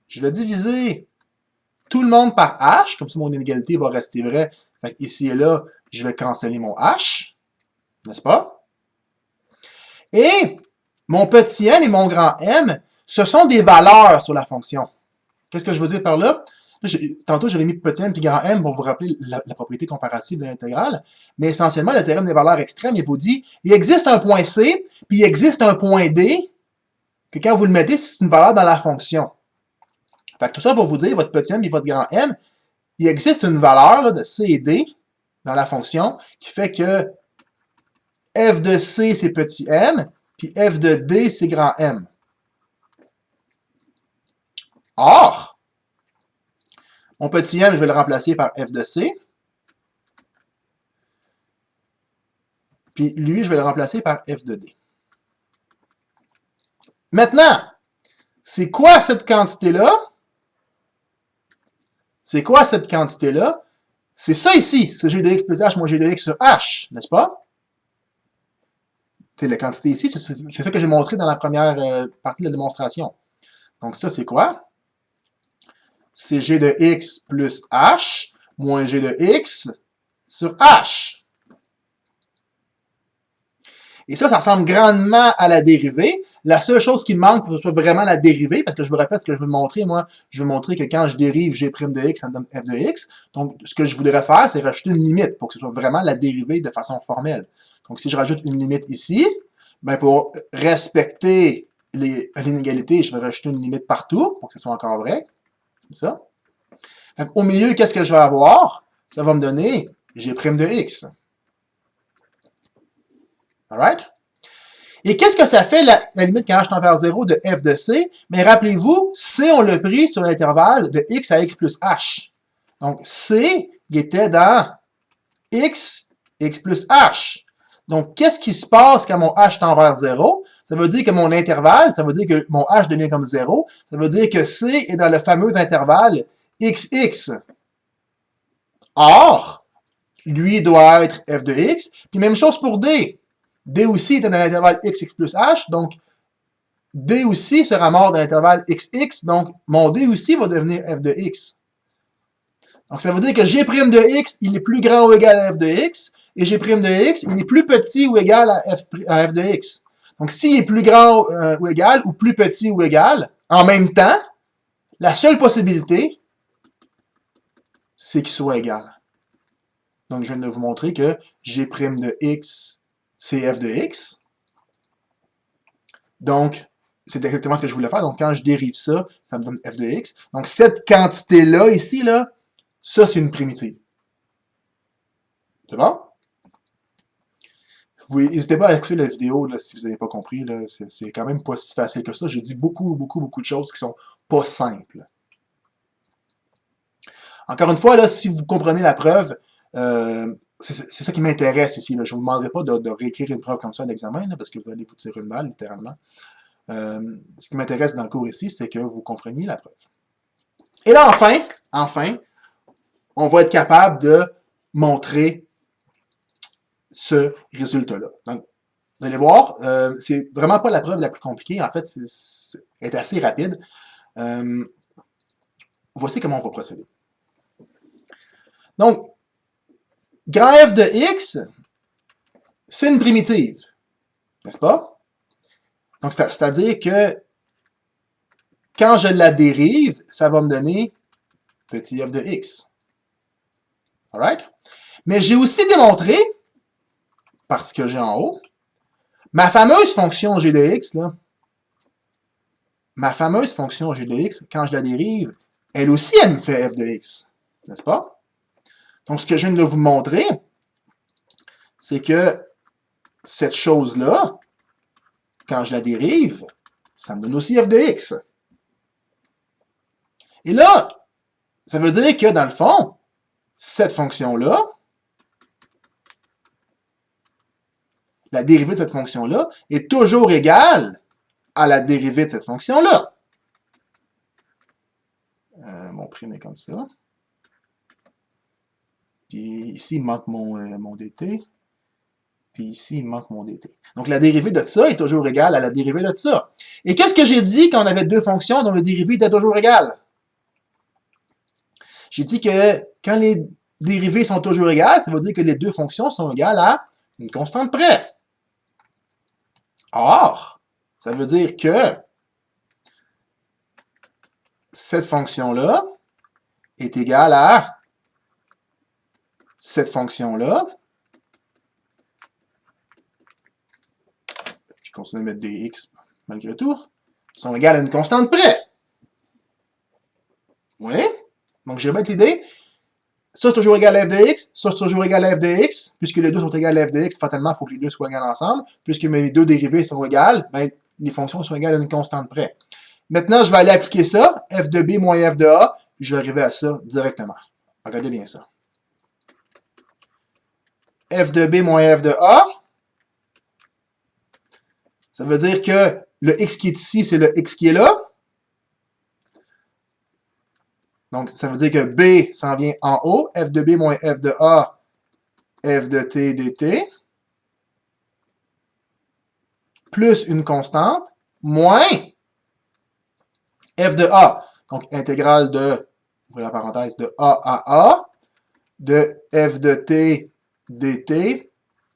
Je vais diviser tout le monde par H, comme ça mon inégalité va rester vraie. Fait que ici et là, je vais canceller mon H, n'est-ce pas? Et mon petit m et mon grand M, ce sont des valeurs sur la fonction. Qu'est-ce que je veux dire par là? Tantôt, j'avais mis petit m puis grand M pour vous rappeler la propriété comparative de l'intégrale. Mais essentiellement, le théorème des valeurs extrêmes, il vous dit, il existe un point C, puis il existe un point D, que quand vous le mettez, c'est une valeur dans la fonction. Fait que tout ça pour vous dire, votre petit m et votre grand M, il existe une valeur là, de C et D dans la fonction qui fait que f de C, c'est petit m, puis f de D, c'est grand M. Or, mon petit m, je vais le remplacer par f de C. Puis lui, je vais le remplacer par f de D. Maintenant, c'est quoi cette quantité-là? C'est quoi cette quantité-là? C'est ça ici, c'est g de x plus h moins g de x sur h, n'est-ce pas? C'est la quantité ici, c'est ça que j'ai montré dans la première partie de la démonstration. Donc ça, c'est quoi? C'est g de x plus h moins g de x sur h. Et ça ressemble grandement à la dérivée. La seule chose qui me manque pour que ce soit vraiment la dérivée, parce que je vous répète ce que je veux montrer, moi, je veux montrer que quand je dérive g' de x, ça me donne f de x. Donc, ce que je voudrais faire, c'est rajouter une limite pour que ce soit vraiment la dérivée de façon formelle. Donc, si je rajoute une limite ici, ben pour respecter l'inégalité, je vais rajouter une limite partout pour que ce soit encore vrai. Comme ça. Donc, au milieu, qu'est-ce que je vais avoir? Ça va me donner g' de x. Alright? Et qu'est-ce que ça fait la limite quand h tend vers 0 de f de c? Mais rappelez-vous, c, on l'a pris sur l'intervalle de x à x plus h. Donc, c, il était dans x plus h. Donc, qu'est-ce qui se passe quand mon h tend vers 0? Ça veut dire que mon intervalle, ça veut dire que mon h devient comme 0. Ça veut dire que c est dans le fameux intervalle xx. Or, lui doit être f de x. Puis même chose pour d. D aussi est dans l'intervalle x plus h, donc D aussi sera mort dans l'intervalle xx, donc mon D aussi va devenir f de x. Donc ça veut dire que g' de x, il est plus grand ou égal à f de x, et g' de x, il est plus petit ou égal à f de x. Donc s'il est plus grand ou égal, ou plus petit ou égal, en même temps, la seule possibilité, c'est qu'il soit égal. Donc je viens de vous montrer que g' de x, c'est f de x. Donc, c'est exactement ce que je voulais faire. Donc, quand je dérive ça, ça me donne f de x. Donc, cette quantité-là, ici, là, ça, c'est une primitive. C'est bon? N'hésitez pas à écouter la vidéo là, si vous n'avez pas compris. C'est quand même pas si facile que ça. J'ai dit beaucoup de choses qui sont pas simples. Encore une fois, là, si vous comprenez la preuve, c'est ça qui m'intéresse ici. Là. Je ne vous demanderai pas de réécrire une preuve comme ça à l'examen, parce que vous allez vous tirer une balle, littéralement. Ce qui m'intéresse dans le cours ici, c'est que vous compreniez la preuve. Et là, enfin, on va être capable de montrer ce résultat-là. Donc, vous allez voir, c'est vraiment pas la preuve la plus compliquée. En fait, c'est assez rapide. Voici comment on va procéder. Donc, grand f de x, c'est une primitive, n'est-ce pas? Donc, c'est-à-dire que quand je la dérive, ça va me donner petit f de x. Alright? Mais j'ai aussi démontré, parce que j'ai en haut, ma fameuse fonction g de x, là, quand je la dérive, elle aussi, elle me fait f de x. N'est-ce pas? Donc, ce que je viens de vous montrer, c'est que cette chose-là, quand je la dérive, ça me donne aussi f de x. Et là, Ça veut dire que, dans le fond, cette fonction-là, la dérivée de cette fonction-là est toujours égale à la dérivée de cette fonction-là. Mon prime est comme ça. Puis ici, il manque mon dt. Puis ici, il manque mon dt. Donc, la dérivée de ça est toujours égale à la dérivée de ça. Et qu'est-ce que j'ai dit quand on avait deux fonctions dont la dérivée était toujours égale? J'ai dit que quand les dérivées sont toujours égales, ça veut dire que les deux fonctions sont égales à une constante près. Or, ça veut dire que cette fonction-là est égale à cette fonction-là. Je continue à mettre des x malgré tout. Sont égales à une constante près. Oui? Donc, j'ai bien l'idée. Ça, c'est toujours égal à f de x. Ça, c'est toujours égal à f de x. Puisque les deux sont égales à f de x, fatalement, il faut que les deux soient égales ensemble. Puisque mes deux dérivées sont égales, ben, les fonctions sont égales à une constante près. Maintenant, je vais aller appliquer ça. F de b moins f de a. Puis je vais arriver à ça directement. Regardez bien ça. F de b moins f de a. Ça veut dire que le x qui est ici, c'est le x qui est là. Donc, ça veut dire que b s'en vient en haut. F de b moins f de a, f de t dt. Plus une constante, moins f de a. Donc, intégrale de, ouvrez la parenthèse, de a à a, de f de t dt,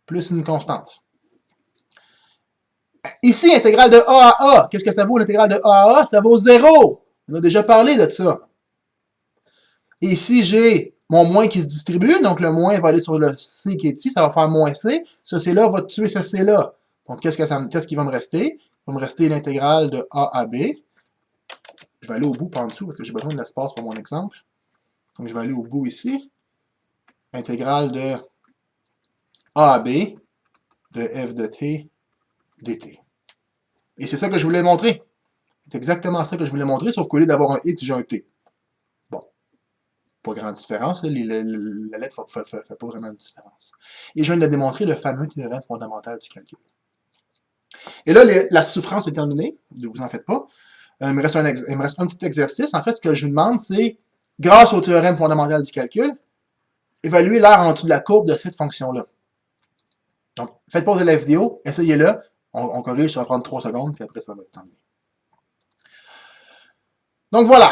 plus une constante. Ici, intégrale de a à a. Qu'est-ce que ça vaut, l'intégrale de a à a? Ça vaut 0. On a déjà parlé de ça. Et ici, j'ai mon moins qui se distribue. Donc, le moins va aller sur le c qui est ici. Ça va faire moins c. Ce c-là va tuer ce c-là. Donc, qu'est-ce qui va me rester? Il va me rester l'intégrale de a à b. Je vais aller au bout par en dessous parce que j'ai besoin de l'espace pour mon exemple. Donc, je vais aller au bout ici. Intégrale de a à b de f de t dt. Et c'est ça que je voulais montrer. C'est exactement ça que je voulais montrer, sauf qu'au lieu d'avoir un x, j'ai un t. Bon. Pas grande différence. La lettre ne fait pas vraiment de différence. Et je viens de démontrer le fameux théorème fondamental du calcul. Et là, la souffrance est terminée. Ne vous en faites pas. Il me reste un petit exercice. En fait, ce que je vous demande, c'est, grâce au théorème fondamental du calcul, évaluer l'aire en dessous de la courbe de cette fonction-là. Donc, faites pause de la vidéo, essayez-le. On corrige, ça va prendre 3 secondes, puis après, ça va être terminé. Donc, voilà.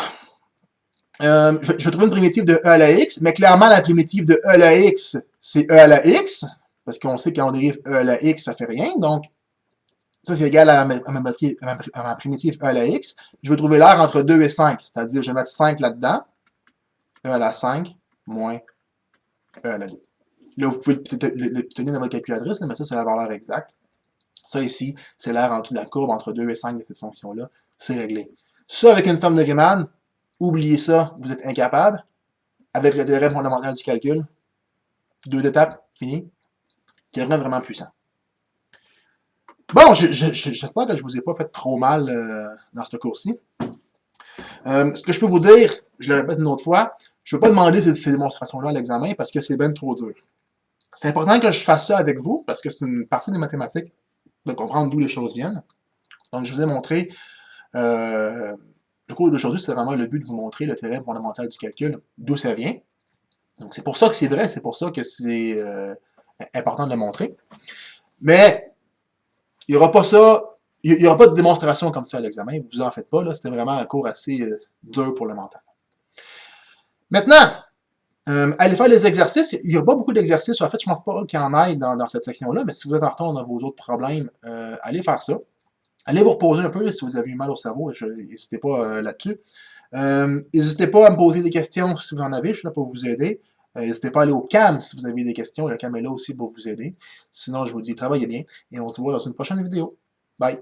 Je vais trouver une primitive de e à la x, mais clairement, la primitive de e à la x, c'est e à la x, parce qu'on sait que quand on dérive e à la x, ça fait rien. Donc, ça, c'est égal à ma primitive e à la x. Je vais trouver l'aire entre 2 et 5, c'est-à-dire, je vais mettre 5 là-dedans. E à la 5 moins e à la 2. Là, vous pouvez le tenir dans votre calculatrice, mais ça, c'est la valeur exacte. Ça, ici, c'est l'aire en dessous de la courbe entre 2 et 5 de cette fonction-là. C'est réglé. Ça, avec une somme de Riemann, oubliez ça, vous êtes incapable. Avec le théorème fondamental du calcul, 2 étapes, fini. Théorème vraiment puissant. Bon, j'espère que je ne vous ai pas fait trop mal dans ce cours-ci. Ce que je peux vous dire, je le répète une autre fois, je ne veux pas demander ces démonstrations-là à l'examen parce que c'est bien trop dur. C'est important que je fasse ça avec vous parce que c'est une partie des mathématiques de comprendre d'où les choses viennent. Donc, je vous ai montré, le cours d'aujourd'hui, c'est vraiment le but de vous montrer le théorème fondamental du calcul, d'où ça vient. Donc, c'est pour ça que c'est vrai, c'est pour ça que c'est important de le montrer. Mais, il n'y aura pas ça, il n'y aura pas de démonstration comme ça à l'examen, vous en faites pas, là, c'était vraiment un cours assez dur pour le mental. Maintenant, allez faire les exercices. Il n'y a pas beaucoup d'exercices. En fait, je ne pense pas qu'il y en ait dans cette section-là, mais si vous êtes en retard dans vos autres problèmes, allez faire ça. Allez vous reposer un peu si vous avez eu mal au cerveau. N'hésitez pas là-dessus. N'hésitez pas à me poser des questions si vous en avez. Je suis là pour vous aider. N'hésitez pas à aller au CAM si vous avez des questions. Le CAM est là aussi pour vous aider. Sinon, je vous dis, travaillez bien et on se voit dans une prochaine vidéo. Bye!